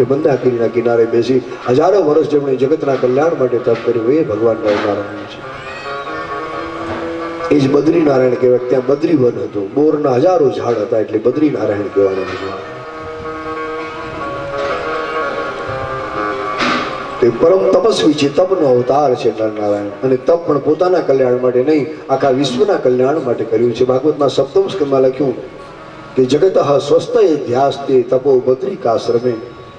એ મંદાકિરીના કિનારે બેસી હજારો વર્ષ જેમણે જગતના કલ્યાણ માટે તપ કર્યું, એ ભગવાન નરનારાયણ છે. એ જ બદ્રીનારાયણ કહેવાય. ત્યાં બદ્રી વન હતું, બોરના હજારો ઝાડ હતા, એટલે બદ્રીનારાયણ કહેવાના ભગવાન. એ પરમ તપસ્વી છે, તપનો અવતાર છે નરનારાયણ. અને તપ પણ પોતાના કલ્યાણ માટે નહીં, આખા વિશ્વના કલ્યાણ માટે કર્યું છે. ભાગવતના સપ્તમ સ્કંદમાં લખ્યું કે જગત સ્વસ્તય ધ્યાસ્તે તપો બદ્રિકાશ્રમે.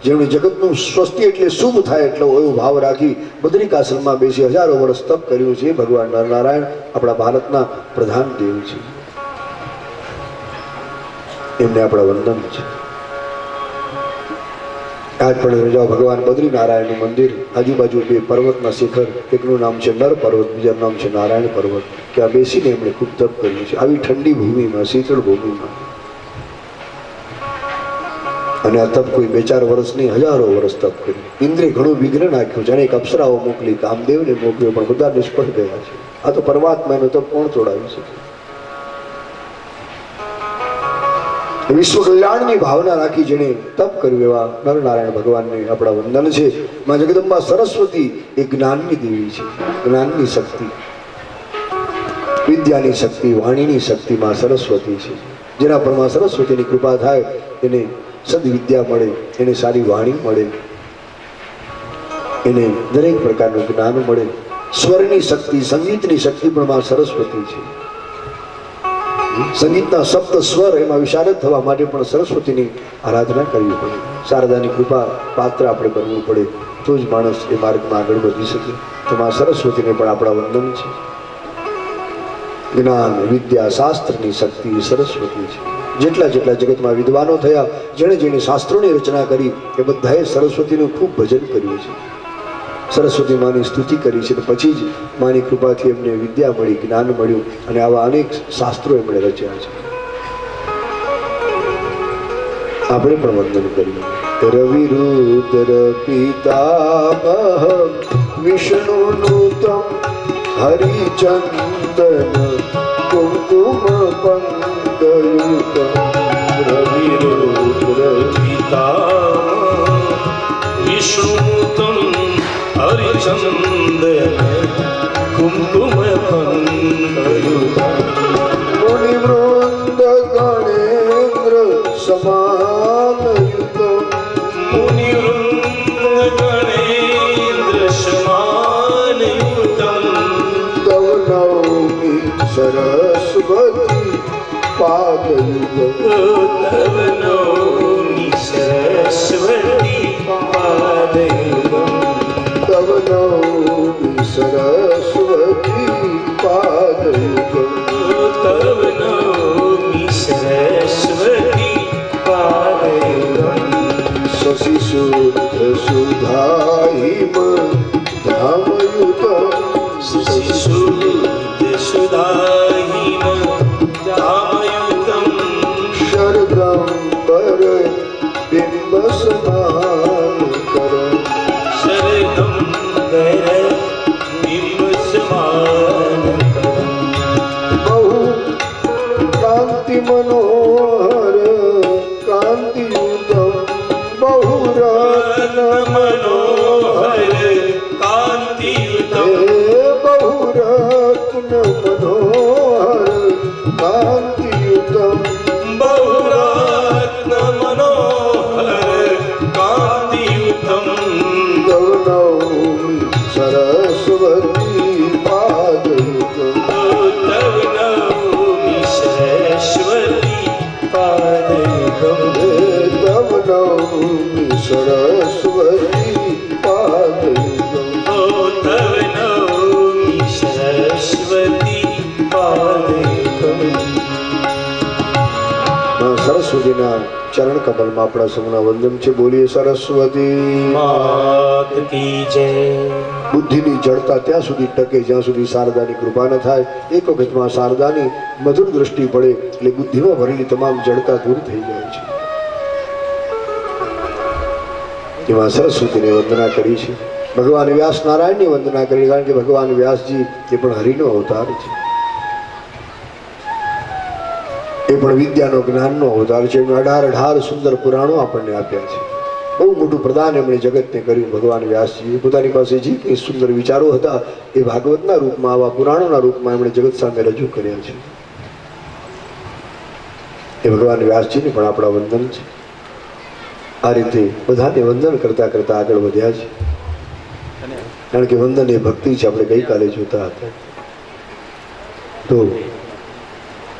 જેમણે જગતનું સ્વસ્તિ એટલે શુભ થાય એટલો એવો ભાવ રાખી બદ્રિકાશ્રમમાં બેસી હજારો વર્ષ તપ કર્યું છે. ભગવાન નરનારાયણ આપણા ભારતના પ્રધાન દેવ છે. એમને આપણા વંદન છે. આજ પણ જાઓ ભગવાન બદ્રીનારાયણનું મંદિર, આજુબાજુ બે પર્વતના શિખર, એકનું નામ છે નર પર્વત, બીજાનું નામ છે નારાયણ પર્વત. ત્યાં બેસીને એમણે ખૂબ તપ કર્યું છે, આવી ઠંડી ભૂમિમાં, શીતળ ભૂમિમાં. અને આ તપ કોઈ 2-4 વર્ષ નહીં, હજારો વર્ષ તપ કર્યું. ઇન્દ્રે ઘણું વિઘ્ન નાખ્યું છે. અનેક અપ્સરાઓ મોકલી, કામદેવને મોકલ્યો, પણ બધા નિષ્ફળ ગયા છે. આ તો પરમાત્માનું તપ કોણ તોડાવી શકે? વિશ્વ કલ્યાણની ભાવના રાખી જેને તપ કર્યું એવા નરનારાયણ ભગવાનને આપણા વંદન છે. માં જગદંબા સરસ્વતી એ જ્ઞાનની દેવી છે, જ્ઞાનની શક્તિ, વિદ્યાની શક્તિ, વાણીની શક્તિ માં સરસ્વતી છે. જેના પર માં સરસ્વતીની કૃપા થાય એને સદવિદ્યા મળે, એને સારી વાણી મળે, એને દરેક પ્રકારનું જ્ઞાન મળે. સ્વરની શક્તિ, સંગીતની શક્તિ પણ માં સરસ્વતી છે. સંગીતના સપ્ત સ્વર એમાં વિશારદ થવા માટે પણ સરસ્વતીની આરાધના કરવી પડે. શારદાની કૃપા પાત્ર આપણે બનવું પડે, તો જ માણસ એ માર્ગમાં આગળ વધી શકે. તો માં સરસ્વતીને પણ આપણા વંદન છે. જ્ઞાન, વિદ્યા, શાસ્ત્રની શક્તિ સરસ્વતી છે. જેટલા જેટલા જગતમાં વિદ્વાનો થયા, જેણે જેણે શાસ્ત્રોની રચના કરી, એ બધાએ સરસ્વતીનું ખૂબ ભજન કર્યું છે, સરસ્વતી માની સ્તુતિ કરી છે. પછી જ માની કૃપાથી એમને વિદ્યા મળી, જ્ઞાન મળ્યું, અને આવા અનેક શાસ્ત્રો એમણે રચ્યા છે. આપણે પણ વંદન કરીએ. રવિરુદ્ર પિતામહ વિષ્ણુનુતમ હરિચંદન કુમકુમ પંકયુતમ રવિરુદ્ર પિતામહ વિષ્ણુતમ હરિચંદન કુમકુમ પંકયુતમ મુનિવૃંદ ગણેન્દ્ર સમાનયુતમ મુનિવૃંદ ગણેન્દ્ર સમાનયુતમ તવ નૌમિ સરસ્વતી પાદયુગમ તવ નૌમિ સરસ્વતી પાદયુગમ તવ નૌમિ સરસ્વતી પાદયુગમ તવ નૌમિ સરસ્વતી પાદયુગમ શશિશુદ્ધ સુધાહિમ ધામયુતમ શિશુદ્ધ સુદાહિમ ધામયુતમ શરદંબર બિંબ સમાનકરમ શરદંબર બિંબ સમાનકરમ બહુ કાંતિ મનોહર કાંતિયુતમ બહુ રત્ન મનોહર કાંતિયુતમ બહુ રત્ન મનોહર કાંતિયુતમ બહુરત્ન મનોહર કાંતિયુતમ તવ નૌમિ સરસ્વતી પાદયુગમ તવ નૌમિ સરસ્વતી પાદયુગમ તવ નૌમિ સરસ્વતી પાદયુગમ તવ નૌમિ સરસ્વતી પાદયુગમ સરસ્વતીના ચરણ કમલમાં આપણા સૌના વંદન છે. બોલીએ સરસ્વતી માત કી જય. બુદ્ધિની જડતા ત્યાં સુધી ટકે જ્યાં સુધી શારદાની કૃપા ન થાય. એક વખતમાં શારદાની મધુર દ્રષ્ટિ પડે એટલે બુદ્ધિમાં ભરેલી તમામ જડતા દૂર થઈ જાય છે. એમાં સરસ્વતીને વંદના કરી છે. ભગવાન વ્યાસ નારાયણની વંદના કરી, કારણ કે ભગવાન વ્યાસજી એ પણ હરિનો અવતાર છે. એ પણ વિદ્યાનો જ્ઞાનનો અવતાર છે. એમણે 18 સુંદર પુરાણો આપણને આપ્યા છે. બહુ મોટું પ્રદાન એમણે જગતને કર્યું. ભગવાન વ્યાસજી પોતાની પાસે જે કંઈ સુંદર વિચારો હતા એ ભાગવતના રૂપમાં, આવા પુરાણોના રૂપમાં એમણે જગત સામે રજૂ કર્યા છે. એ ભગવાન વ્યાસજીને પણ આપણા વંદન છે. આ રીતે બધાને વંદન કરતા કરતા આગળ વધ્યા છે. કારણ કે વંદન એ ભક્તિ છે. આપણે ગઈકાલે જોતા હતા તો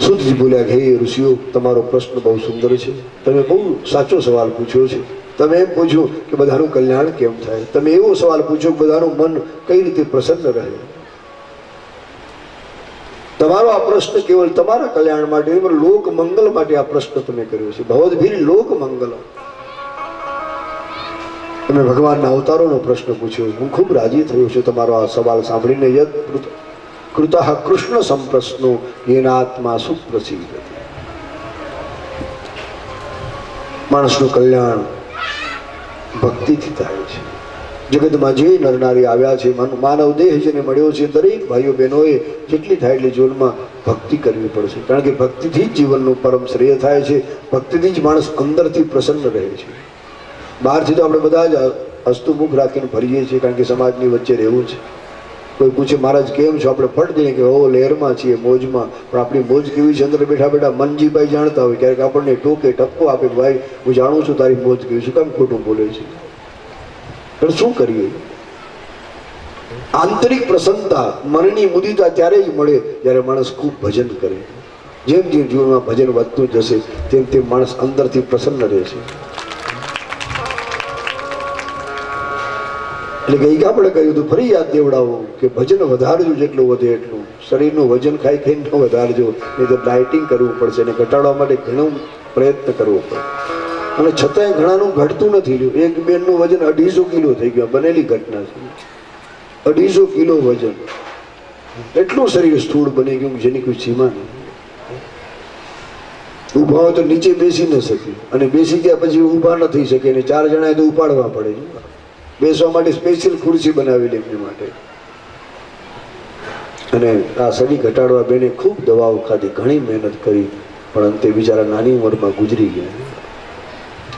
સુધજી બોલ્યા કે હે ઋષિઓ, તમારો પ્રશ્ન બહુ સુંદર છે. તમે બહુ સાચો સવાલ પૂછ્યો છે. તમે એમ પૂછ્યું કે બધાનું કલ્યાણ કેમ થાય. તમે એવો સવાલ પૂછ્યો કે બધાનું મન કઈ રીતે પ્રસન્ન રહે. તમારો આ પ્રશ્ન કેવલ તમારા કલ્યાણ માટે, લોક મંગલ માટે આ પ્રશ્ન તમે કર્યો છે. ભવદ્ભીર લોક મંગલ. તમે ભગવાનના અવતારોનો પ્રશ્ન પૂછ્યો. હું ખૂબ રાજી થયો છું તમારો આ સવાલ સાંભળીને. યદ કૃતઃ કૃષ્ણ સંપ્રશ્નો યેનાત્મા સુપ્રસિદ્ધ. માણસનું કલ્યાણ ભક્તિથી થાય છે. જગતમાં જે નરનારી આવ્યા છે, માનવ દેહ જેને મળ્યો છે, દરેક ભાઈઓ બહેનોએ જેટલી થાય એટલી જીવનમાં ભક્તિ કરવી પડશે. કારણ કે ભક્તિથી જ જીવનનું પરમ શ્રેય થાય છે. ભક્તિથી જ માણસ અંદરથી પ્રસન્ન રહે છે. બહારથી તો આપણે બધા જ હસ્તુમુખ રાખીને ફરીએ છીએ, કારણ કે સમાજની વચ્ચે રહેવું છે. કોઈ પૂછે મહારાજ કેમ છો, આપણે ફટ દઈએ કે ઓ લહેરમાં છીએ, મોજમાં. પણ આપણી મોજ કેવી છે અંદર બેઠા બેઠા મનજીભાઈ જાણતા હોય. ક્યારેક આપણને ટોકે ટપકો આપે, ભાઈ હું જાણું છું તારી મોજ કેવી. શું કામ ખોટું બોલે છે? પણ શું કરીએ? આંતરિક પ્રસન્નતા, મનની મુદિતા ત્યારે જ મળે જ્યારે માણસ ખૂબ ભજન કરે. જેમ જેમ જીવનમાં ભજન વધતું જશે તેમ તેમ માણસ અંદરથી પ્રસન્ન રહે છે. એટલે ગઈ આપણે કહ્યું હતું, ફરી યાદ દેવડાવો કે ભજન વધારજો જેટલું વધે એટલું. શરીરનું વજન ખાઈ ખાઈને ન વધારજો, નહીં તો ડાયટિંગ કરવું પડશે. અને ઘટાડવા માટે ઘણો પ્રયત્ન કરવો પડે. અને છતાંય ઘણાનું ઘટતું નથી. એક બેનનું વજન 250 કિલો થઈ ગયું. બનેલી ઘટના છે. 250 કિલો વજન. એટલું શરીર સ્થૂળ બની ગયું જેની કોઈ સીમા નહીં. ઊભા હોય તો નીચે બેસી ન શકે, અને બેસી ગયા પછી ઊભા ન થઈ શકે, અને 4 જણાએ તો ઉપાડવા પડે. બેસવા માટે સ્પેશિયલ ખુરશી બનાવેલી એમની માટે. અને આ સડી ઘટાડવા બેને ખૂબ દવાઓ ખાધી, ઘણી મહેનત કરી, પણ અંતે બિચારા નાની ઉંમરમાં ગુજરી ગયા.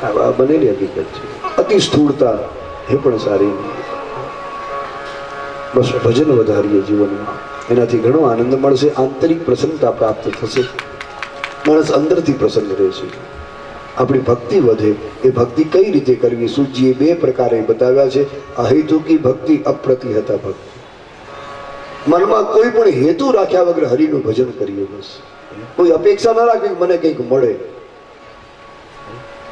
આ બનેલી હકીકત છે. અતિ સ્થૂળતા એ પણ સારી નહીં. બસ ભજન વધારીએ જીવનમાં, એનાથી ઘણો આનંદ મળશે, આંતરિક પ્રસન્નતા પ્રાપ્ત થશે, માણસ અંદરથી પ્રસન્ન રહેશે, આપણી ભક્તિ વધે. એ ભક્તિ કઈ રીતે કરવી? સૂજીએ 2 પ્રકારે બતાવ્યા છે. અહેતુકી ભક્તિ, અપ્રતિહતા ભક્તિ. મનમાં કોઈ પણ હેતુ રાખ્યા વગર હરિનું ભજન કરીએ. બસ કોઈ અપેક્ષા ન રાખવી મને કંઈક મળે.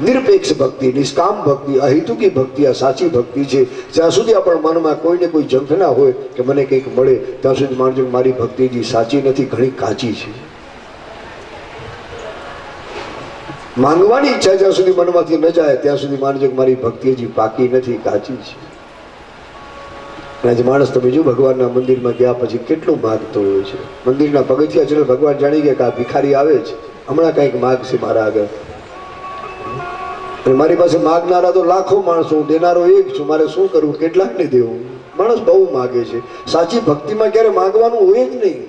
નિરપેક્ષ ભક્તિ, નિષ્કામ ભક્તિ, અહેતુકી ભક્તિ આ સાચી ભક્તિ છે. જ્યાં સુધી આપણા મનમાં કોઈને કોઈ ઝંખના હોય કે મને કંઈક મળે, ત્યાં સુધી માનજો મારી ભક્તિ જે સાચી નથી, ઘણી કાચી છે. માંગવાની ઈચ્છા જ્યાં સુધી મનમાંથી ન જાય ત્યાં સુધી માનજો મારી ભક્તિ હજી પાકી નથી, કાચી છે. આજે માણસ તમે જો ભગવાનના મંદિરમાં ગયા પછી કેટલું માગતો હોય છે. મંદિરના પગથિયા ચડે ભગવાન જાણી ગયા કે આ ભિખારી આવે છે, હમણાં કંઈક માગશે મારા આગળ. અને મારી પાસે માગનારા તો લાખો માણસો, હું દેનારો એક છું, મારે શું કરવું, કેટલાકને દેવું? માણસ બહુ માગે છે. સાચી ભક્તિમાં ક્યારે માગવાનું હોય જ નહીં.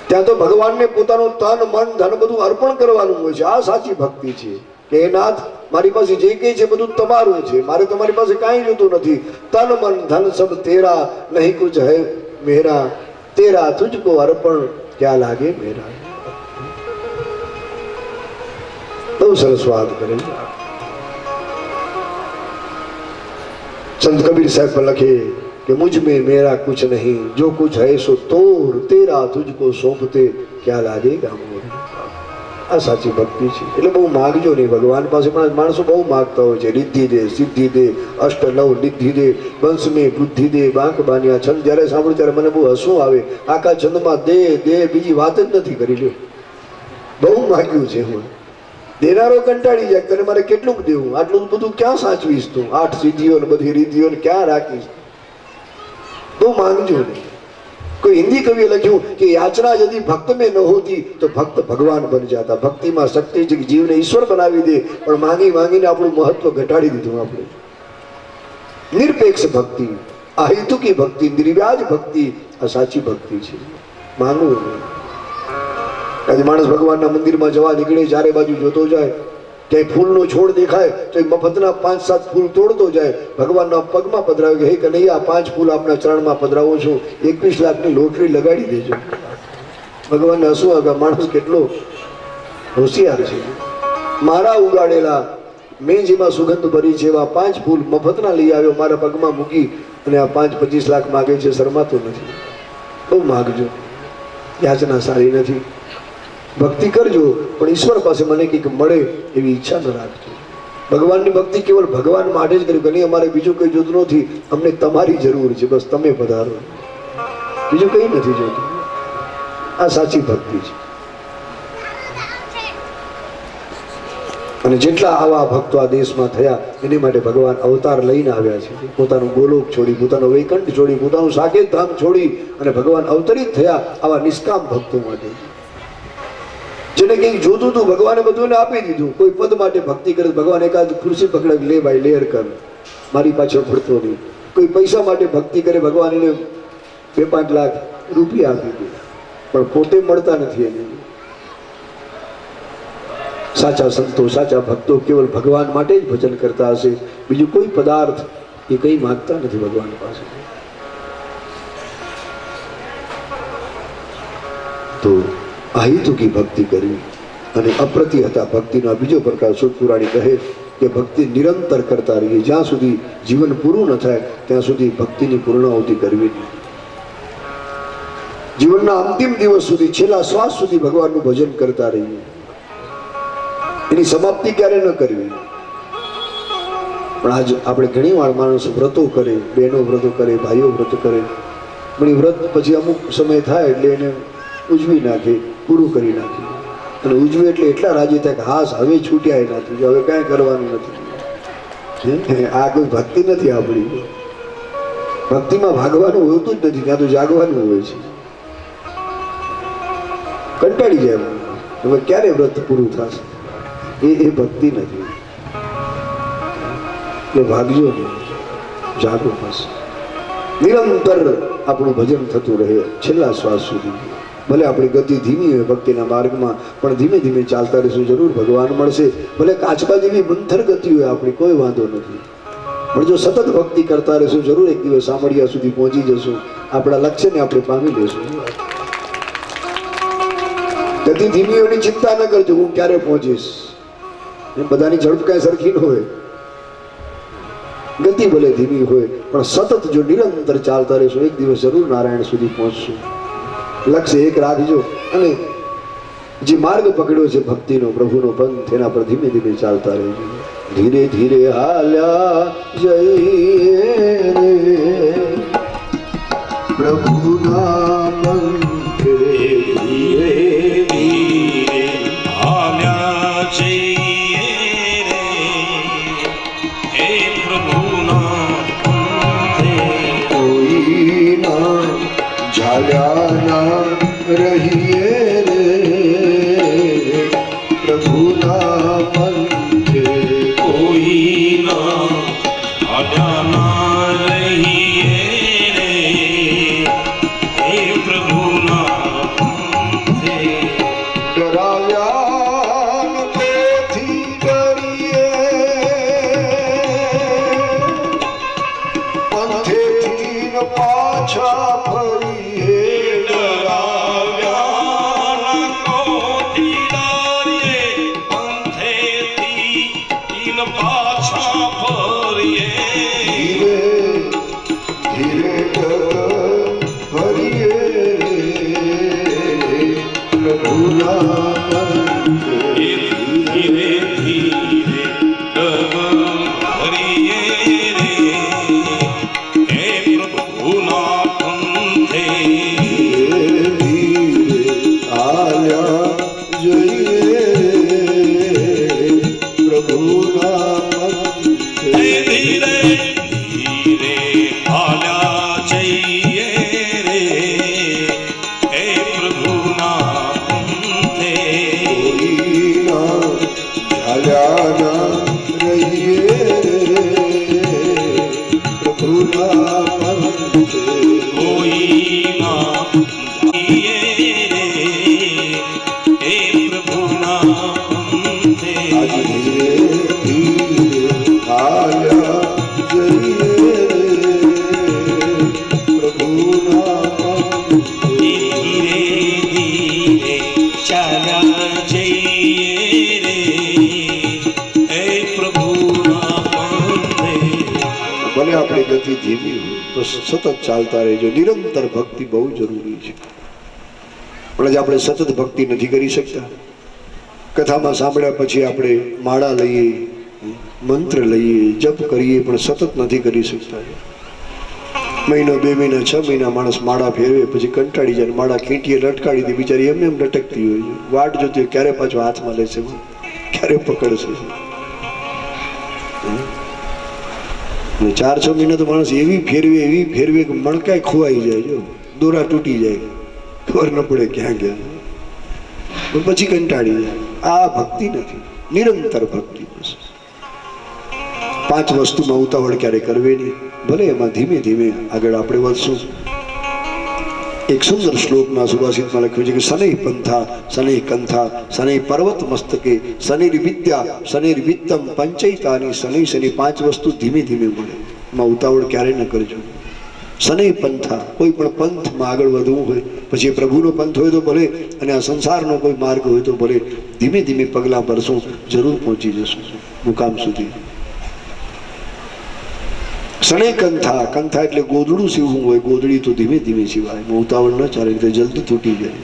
ત્યાં તો ભગવાનને પોતાનું તન મન ધન બધું અર્પણ કરવાનું હોય છે. આ સાચી ભક્તિ છે કે હે નાથ, મારી પાસે જે કંઈ છે બધું તમારું છે, મારે તમારી પાસે કાંઈ જોતું નથી. તન મન ધન સબ તેરા, નહીં કુછ હૈ મેરા, તેરા તુજકો અર્પણ ક્યાં લાગે મેરા. બહુ સરસ વાત કરે. સંત કબીર સાહેબ પર લખે कि मुझ में मेरा कुछ नहीं, जो कुछ है सो तोड़, तेरा तुझको सौंपते क्या लागेगा मोर. આ સાચી ભક્તિ છે. એટલે બહુ માગજો નહીં ભગવાન પાસે. પણ માણસો બહુ માગતા હોય છે, રિદ્ધિ દે, સિદ્ધિ દે, અષ્ટ નવ નિધિ દે, વંશ में બુદ્ધિ દે, બાંક બાન્યા છંદ. જ્યારે સાંભળું ત્યારે મને બહુ હસવું આવે. આખા છંદમાં દે દે, બીજી વાત જ નથી કરી. લ્યો, બહુ માગ્યું છે. હું દેનારો કંટાળી જાય, તને મારે કેટલું દેવું, આટલું બધું ક્યાં સાચવીશ તું, 8 સિદ્ધિઓ ને બધી રિદ્ધિઓ ક્યાં રાખીશ? બહુ માંગજો નહીં. કોઈ હિન્દી કવિએ લખ્યું કે યાચના यदि भक्त में न होती तो भक्त भगवान बन जाता. ભક્તિમાં શક્તિ છે કે જીવને ઈશ્વર બનાવી દે, પણ માંગી માંગીને આપણું મહત્વ ઘટાડી દીધું આપણે. નિરપેક્ષ ભક્તિ, અહેતુકી ભક્તિ, નિર્વ્યાજ ભક્તિ આ સાચી ભક્તિ છે. માંગવું નહીં. આજે માણસ ભગવાનના મંદિરમાં જવા નીકળે, ચારે બાજુ જોતો જાય, ક્યાંય ફૂલનો છોડ દેખાય તો એ મફતના 5-7 ફૂલ તોડતો જાય. ભગવાનના પગમાં પધરાવે કે હે કનૈયા, 5 ફૂલ આપના ચરણમાં પધરાવું છું, 21 લાખની લોટરી લગાડી દેજો. ભગવાનને હસવું આવે, માણસ કેટલો હોશિયાર છે. મારા ઉગાડેલા, મેં જેમાં સુગંધ ભરી છે એવા 5 ફૂલ મફતના લઈ આવ્યો, મારા પગમાં મૂકી, અને આ 5-25 લાખ માગે છે, શરમાતો નથી. બહુ માગજો, યાચના સારી નથી. ભક્તિ કરજો, પણ ઈશ્વર પાસે મને કંઈક મળે એવી ઈચ્છા ન રાખજો. ભગવાનની ભક્તિ કેવલ ભગવાન માટે જ કર્યું કે નહીં, અમારે બીજું કંઈ જોતું નથી, અમને તમારી જરૂર છે, બસ તમે પધારો, બીજું કંઈ નથી જોતું. આ સાચી ભક્તિ છે. અને જેટલા આવા ભક્તો આ દેશમાં થયા એની માટે ભગવાન અવતાર લઈને આવ્યા છે. પોતાનું ગોલોક છોડી, પોતાનું વૈકંઠ છોડી, પોતાનું સાકેત ધામ છોડી અને ભગવાન અવતરિત થયા આવા નિષ્કામ ભક્તો માટે. જેને કંઈક જોતું હતું ભગવાને બધું આપી દીધું. કોઈ પદ માટે ભક્તિ કરે, ભગવાન એકાદ ખુરશી પકડે, લે ભાઈ લેર કર, મારી પાછળ ફરતો નહીં. કોઈ પૈસા માટે ભક્તિ કરે, ભગવાન એને 2-5 લાખ રૂપિયા આપી દે, પણ પોતે મળતા નથી એને. સાચા સંતો, સાચા ભક્તો કેવલ ભગવાન માટે જ ભજન કરતા હશે, બીજું કોઈ પદાર્થ એ કંઈ માંગતા નથી ભગવાન પાસે. તો અહેતુકી ભક્તિ કરવી અને અપ્રતિહતા ભક્તિનો બીજો પ્રકાર સુતપુરાણી કહે કે ભક્તિ નિરંતર કરતા રહીએ. જ્યાં સુધી જીવન પૂરું ન થાય ત્યાં સુધી ભક્તિની પૂર્ણાહુતિ કરવી નહીં. જીવનના અંતિમ દિવસ સુધી, છેલ્લા શ્વાસ સુધી ભગવાનનું ભજન કરતા રહીએ. એની સમાપ્તિ ક્યારે ન કરવી. પણ આજ આપણે ઘણી વાર માણસો વ્રતો કરે, બહેનો વ્રતો કરે, ભાઈઓ વ્રત કરે, પણ એ વ્રત પછી અમુક સમય થાય એટલે એને ઉજવી નાખે, પૂરું કરી નાખે. અને ઉજવે એટલે એટલા રાજી થાય કે હાસ હવે છૂટ્યા નથી, હવે કાંઈ કરવાનું નથી. આ કોઈ ભક્તિ નથી આપણી. ભક્તિમાં ભાગવાનું હોતું જ નથી, ત્યાં તો જાગવાનું હોય છે. કંટાળી જાય હવે ક્યારે વ્રત પૂરું થશે? એ ભક્તિ નથી. એટલે ભાગજો ને, જાગો બસ. નિરંતર આપણું ભજન થતું રહે છેલ્લા શ્વાસ સુધી. ભલે આપણી ગતિ ધીમી હોય ભક્તિના માર્ગમાં, પણ ધીમે ધીમે ચાલતા રહીશું, જરૂર ભગવાન મળશે. ભલે કાચબા જેવી મંથર ગતિ હોય આપણી, કોઈ વાંધો નથી, પણ જો સતત ભક્તિ કરતા રહીશું, જરૂર એક દિવસ સામળિયા સુધી પહોંચી જશું. આપણા લક્ષ્યને આપણે પામી લેશું. ગતિ ધીમી હોવાની ચિંતા ન કરજો, હું ક્યારે પહોંચીશ. બધાની ઝડપ કાંઈ સરખી ન હોય, ગતિ ભલે ધીમી હોય, પણ સતત જો નિરંતર ચાલતા રહીશું, એક દિવસ જરૂર નારાયણ સુધી પહોંચશું. લક્ષ્ય એક રાખજો, અને જે માર્ગ પકડ્યો છે ભક્તિનો, પ્રભુનો પંથ, એના પર ધીમે ધીમે ચાલતા રહેજો. ધીરે ધીરે હાલ્યા જઈએ રે પ્રભુના પંથે, ધીરે ધીરે હાલ્યા જઈએ રે હે પ્રભુના પંથે. કોઈના ઝાલ્યા ના રહીએ રે પ્રભુના પંથે. કોઈના હાલ્યા ના રહીએ રે હે પ્રભુના પંથે. ડરાવ્યા ન તેથી ડરીએ, પંથેથી ન પાછા ફરીએ. ડરાવ્યા ન કોથી ડરીએ, પંથેથી ઈન પાછા ફરીએ. ધીરે ધીરે ડગ ભરીએ પ્રભુના પંથે. ધીરે ધીરે ડગ ભરીએ રે હે પ્રભુના પંથે. ધીરે આયા જઈએ પ્રભુના પંથે. ધીરે ધીરે હાલ્યા જઈએ રે હે પ્રભુના પંથે. કોઈના ઝાલ્યા ના રહીએ પ્રભુના પંથે. કોઈના જઈએ રે હે પ્રભુના પંથે. આજ ધીરે ધીરે હાલ્યા જઈએ પ્રભુના પંથે. ધીરે ધીરે ચાલ્યા જઈએ રે હે પ્રભુના પંથે. ભલે આપણી ગતિ ધીમી હોય તો સતત ચાલતા રહેજો. નિરંતર ભક્તિ બહુ જરૂરી છે, પણ આજે આપણે સતત ભક્તિ નથી કરી શકતા. કથામાં સાંભળ્યા પછી આપણે માળા લઈએ, મંત્ર લઈએ, જપ કરીએ, પણ સતત નથી કરી શકતા. મહિનો, 2 મહિના, 6 મહિના માણસ માળા ફેરવે, પછી કંટાળી જાય, માળા ખીંટીએ લટકાડી દે, બિચારી એમ લટકતી હોય છે. વાટ જોતી હોય ક્યારે પાછો હાથમાં લેશે, ક્યારે પકડશે. 4-6 મહિના તો માણસ એવી ફેરવે કે મણકાય ખોવાઈ જાય, જો દોરા તૂટી જાય, ખબર ન પડે ક્યાં ગયા, પછી કંટાળી જાય. આ ભક્તિ નથી, નિરંતર ભક્તિ. બસ 5 વસ્તુમાં ઉતાવળ ક્યારે કરવી નહીં, ભલે એમાં ધીમે ધીમે આગળ આપણે વધશું. એક સુંદર શ્લોકમાં સુભાષિતમાં લખ્યું છે કે શનૈ પંથા શનૈ કંથા શનૈ પર્વત મસ્તકે શનૈ વિદ્યા શનૈ વિત્તમ પંચૈતાની. શનૈ શનિ 5 વસ્તુ ધીમે ધીમે મળે, એમાં ઉતાવળ ક્યારેય ન કરજો. શનૈ પંથા, કોઈ પણ પંથમાં આગળ વધવું હોય, પછી પ્રભુનો પંથ હોય તો ભલે, અને આ સંસારનો કોઈ માર્ગ હોય તો ભલે, ધીમે ધીમે પગલાં ભરશું, જરૂર પહોંચી જશું મુકામ સુધી. શનૈ કંથા, કંથા એટલે ગોદડું સીવવું હોય, ગોદડી તો ધીમે ધીમે સીવાય, ઉતાવળ ન ચાલે, એટલે જલ્દી તૂટી જાય.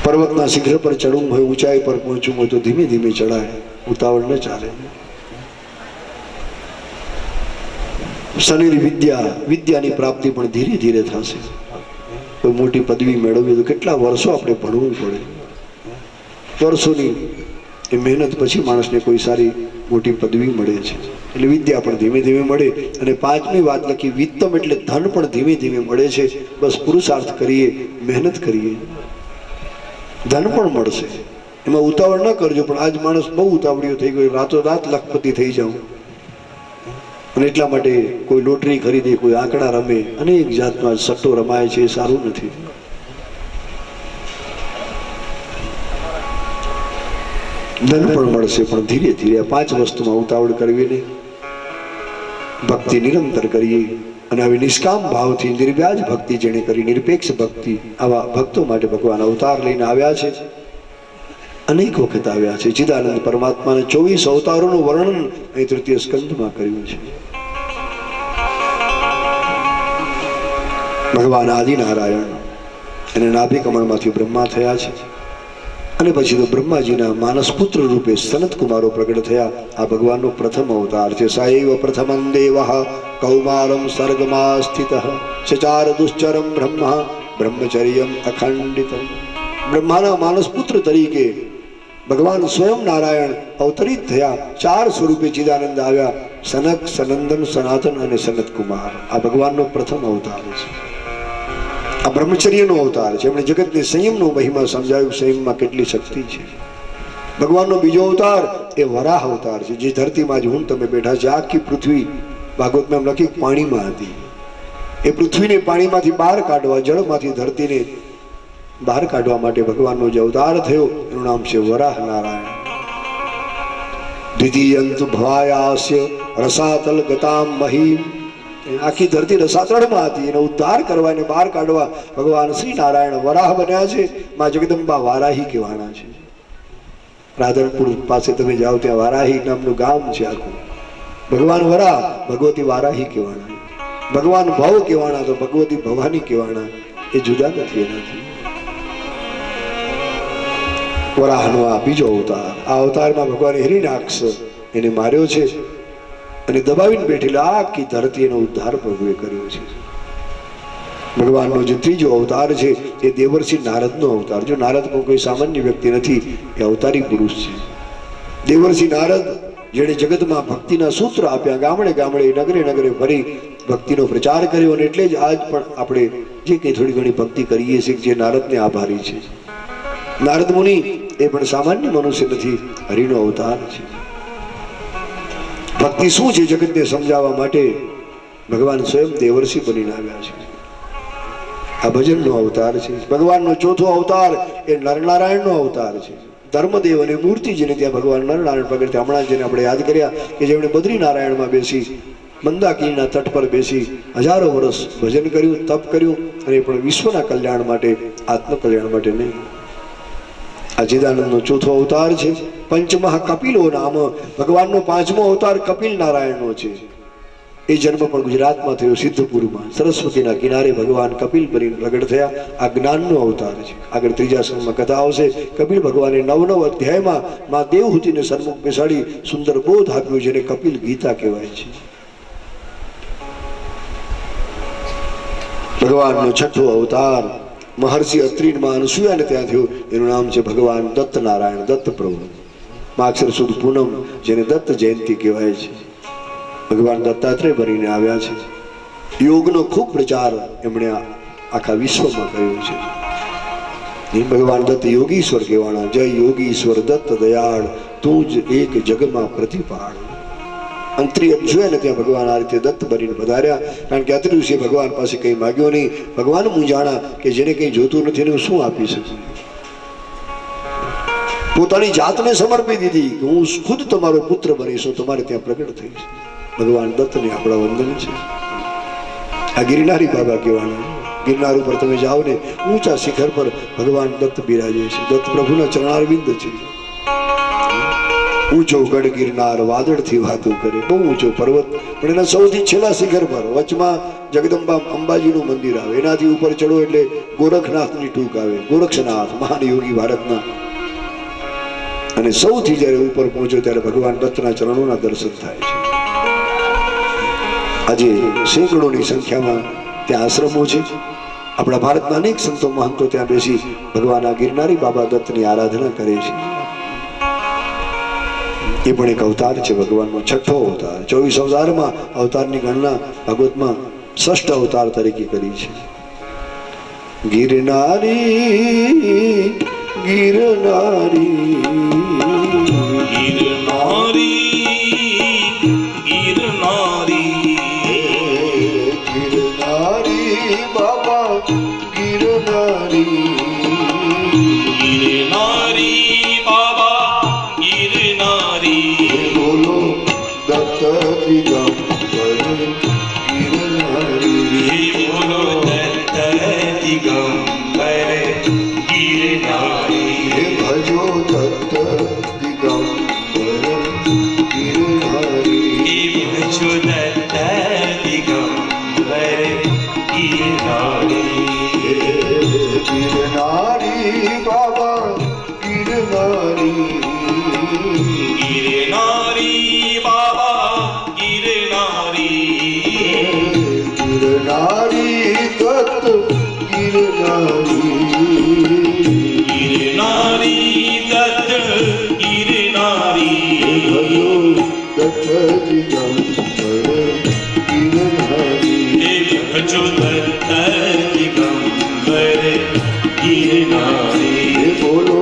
પર્વતના શિખર પર ચડવું હોય, ઊંચાઈ પર પહોંચવું હોય તો ધીમે ધીમે ચડાય, ઉતાવળ ન ચાલે. શનિની વિદ્યા, વિદ્યાની પ્રાપ્તિ પણ ધીરે ધીરે થશે. કોઈ મોટી પદવી મેળવવી તો કેટલા વર્ષો આપણે ભણવું પડે, વર્ષોની એ મહેનત પછી માણસને કોઈ સારી મોટી પદવી મળે છે. એટલે વિદ્યા પણ ધીમે ધીમે મળે. અને 5મી વાત લખી વિત્તમ એટલે ધન પણ ધીમે ધીમે મળે છે. બસ પુરુષાર્થ કરીએ, મહેનત કરીએ. ધન પણ મળશે. એમાં ઉતાવળ ન કરજો, પણ આજ માણસ બહુ ઉતાવળીઓ થઈ ગયો, રાતોરાત લખપતિ થઈ જાઉં, અને એટલા માટે કોઈ લોટરી ખરીદે, કોઈ આંકડા રમે, અનેક જાતમાં સટ્ટો રમાય છે. એ સારું નથી. ધન પણ મળશે, પણ ધીરે ધીરે. 5 વસ્તુમાં ઉતાવળ કરવી નહીં. ભક્તિ નિરંતર કરીએ, અને આવી નિષ્કામ ભાવથી નિર્વ્યાજ ભક્તિ જેણે કરી, નિરપેક્ષ ભક્તિ, આવા ભક્તો માટે ભગવાન અવતાર લઈને આવ્યા છે. અનેક વખત આવ્યા છે. ચિદાનંદ પરમાત્માને 24 અવતારોનું વર્ણન અહીં 3ય સ્કંદમાં કર્યું છે. ભગવાન આદિનારાયણ એને નાભિ કમળમાંથી બ્રહ્મા થયા છે, અને પછી તો બ્રહ્માજીના માનસ પુત્ર રૂપે સનત કુમારો પ્રગટ થયા. આ ભગવાનનો પ્રથમ અવતાર છે. સાયૈવ પ્રથમં દેવઃ કૌમારમ સર્ગમાં સ્થિતઃ ચચાર દુશ્ચરમ બ્રહ્મ બ્રહ્મચર્યમ અખંડિતમ. બ્રહ્માના માનસ પુત્ર તરીકે ભગવાન સ્વયં નારાયણ અવતરિત થયા. 4 સ્વરૂપે ચિદાનંદ આવ્યા: સનક, સનંદન, સનાતન અને સનત કુમાર. આ ભગવાનનો પ્રથમ અવતાર છે. આ બ્રહ્મચર્યનો અવતાર છે. એમણે જગતને સંયમનો મહિમા સમજાવ્યું, સંયમમાં કેટલી શક્તિ છે. ભગવાનનો બીજો અવતાર એ વરાહ અવતાર છે, જે ધરતીમાં જ હું તમે બેઠા છે. આખી પૃથ્વી ભાગવતમાં એમ લખી પાણીમાં હતી. એ પૃથ્વીને પાણીમાંથી બહાર કાઢવા, જળમાંથી ધરતીને બહાર કાઢવા માટે ભગવાનનો જે અવતાર થયો એનું નામ છે વરાહ નારાયણ. દ્વિતીયંત ભવાયાસ્ય રસાતલ ગતામ મહીમ. આખી ધરતી રસાતળમાં હતી, એનો ઉદ્ધાર કરવા, એને બહાર કાઢવા ભગવાન શ્રી નારાયણ વરાહ બન્યા છે. માં જગદંબા વારાહી કહેવાના છે. રાધનપુર પાસે તમે જાઓ ત્યાં વારાહી નામનું ગામ છે આખું. ભગવાન વરાહ, ભગવતી વારાહી કહેવાના. ભગવાન ભવ કહેવાના તો ભગવતી ભવાની કહેવાના. એ જુદા નથી એનાથી. વરાહનો આ બીજો અવતાર. આ અવતારમાં ભગવાને હિરણ્યાક્ષ એને માર્યો છે, અને દબાવીને બેઠેલા આખી ધરતી એનો ઉદ્ધાર પ્રભુએ કર્યો છે. ભગવાનનો જે ત્રીજો અવતાર છે એ દેવર્ષિ નારદનો અવતાર. જો નારદ પણ કોઈ સામાન્ય વ્યક્તિ નથી, એ અવતારી પુરુષ છે. દેવર્ષિ નારદ જેણે જગતમાં ભક્તિના સૂત્ર આપ્યા, ગામડે ગામડે, નગરે નગરે ફરી ભક્તિનો પ્રચાર કર્યો. અને એટલે જ આજ પણ આપણે જે કંઈ થોડી ઘણી ભક્તિ કરીએ છીએ, જે નારદને આભારી છે. નારદ મુનિ એ પણ સામાન્ય મનુષ્ય નથી, હરિનો અવતાર છે. ભક્તિ શું છે જગતને સમજાવવા માટે ભગવાન સ્વયં દેવર્ષિ બનીને આવ્યા છે. આ ભજનનો અવતાર છે. ભગવાનનો ચોથો અવતાર એ નરનારાયણનો અવતાર છે. ધર્મદેવ અને મૂર્તિજીને ત્યાં ભગવાન નરનારાયણ પ્રગટ થયા. હમણાં જેને આપણે યાદ કર્યા કે જેમણે બદ્રીનારાયણમાં બેસી, મંદાકીણીના તટ પર બેસી હજારો વર્ષ ભજન કર્યું, તપ કર્યું, અને પણ વિશ્વના કલ્યાણ માટે, આત્મકલ્યાણ માટે નહીં. આ ચિદાનંદનો ચોથો અવતાર છે. પંચમઃ કપિલો નામ. ભગવાનનો 5મો અવતાર કપિલ નારાયણનો છે. એ જન્મ પણ ગુજરાતમાં થયો, સિદ્ધપુરમાં. સરસ્વતીના કિનારે ભગવાન કપિલ બની પ્રગટ થયા. આ જ્ઞાનનો અવતાર છે. આગળ 3જા સ્કંદમાં કથા આવશે. કપિલ ભગવાને 9 અધ્યાયમાં માં દેવહૂતિને સન્મુખ બેસાડી સુંદર બોધ આપ્યો, જેને કપિલ ગીતા કહેવાય છે. ભગવાનનો છઠ્ઠો અવતાર મહર્ષિ અત્રિમાં અનસુયાને ત્યાં થયું. એનું નામ છે ભગવાન દત્ત નારાયણ, દત્ત પ્રભુ. માગસર સુદ પૂનમ, જેને દત્ત જયંતિ કહેવાય છે. ભગવાન દત્તાત્રેય બનીને આવ્યા છે. યોગનો ખૂબ પ્રચાર એમણે આખા વિશ્વમાં કર્યો છે. ભગવાન દત્ત યોગીશ્વર કહેવાના. જય યોગીશ્વર દત્ત દયાળ, તું જ એક જગમાં પ્રતિપાળ. અંતરી જોયા ત્યાં ભગવાન આ રીતે દત્ત બનીને પધાર્યા. કારણ કે અત્રિ ઋષિએ ભગવાન પાસે કંઈ માગ્યો નહીં. ભગવાન મૂંઝાણા કે જેને કંઈ જોતું નથી એને શું આપી શકું. પોતાની જાતને સમર્પી દીધી કે હું ખુદ તમારો પુત્ર બનીશ, તમારે ત્યાં પ્રગટ થઈશ. ભગવાન દત્તને આપણા વંદન છે. આ ગિરનારી બાબા કહેવાના. ગિરનાર ઉપર તમે જાઓ ને, ઊંચા શિખર પર ભગવાન દત્ત બિરાજે છે. દત્ત પ્રભુના ચરણારવિંદ છે. ઊંચો ગઢ ગિરનાર વાદળથી વાતું કરે. બહુ ઊંચો પર્વત, પણ એના સૌથી છેલ્લા શિખર પર વચમાં જગદંબા અંબાજીનું મંદિર આવે. એનાથી ઉપર ચડો એટલે ગોરખનાથની ટૂંક આવે. ગોરક્ષનાથ મહાન યોગી ભારતના. અને સૌથી જ્યારે ઉપર પહોંચો ત્યારે ભગવાન દત્તના ચરણોના દર્શન થાય છે. આજે સેંકડોની સંખ્યામાં ત્યાં આશ્રમો છે. આપણા ભારતના અનેક સંતો મહંતો ત્યાં બેસી ભગવાન આ ગિરનારી બાબા દત્તની આરાધના કરે છે. એ પણ એક અવતાર છે ભગવાનનો, છઠ્ઠો અવતાર. 24 અવતારમાં અવતારની ગણના ભાગવતમાં ષષ્ઠ અવતાર તરીકે કરી છે. ગિરનારી ગિરનારી ગિરનારી બાબા ગિરનારી બોલો દત્ત દિગંબર ગિરનારી હે ભજો દત્ત દિગંબર ગિરનારી ગિરનારી બાબા ગિરનારી ગિરનારી દત્ત ગિરનારી ભજો દત્ત દિગંબર ગિરનારી બોલો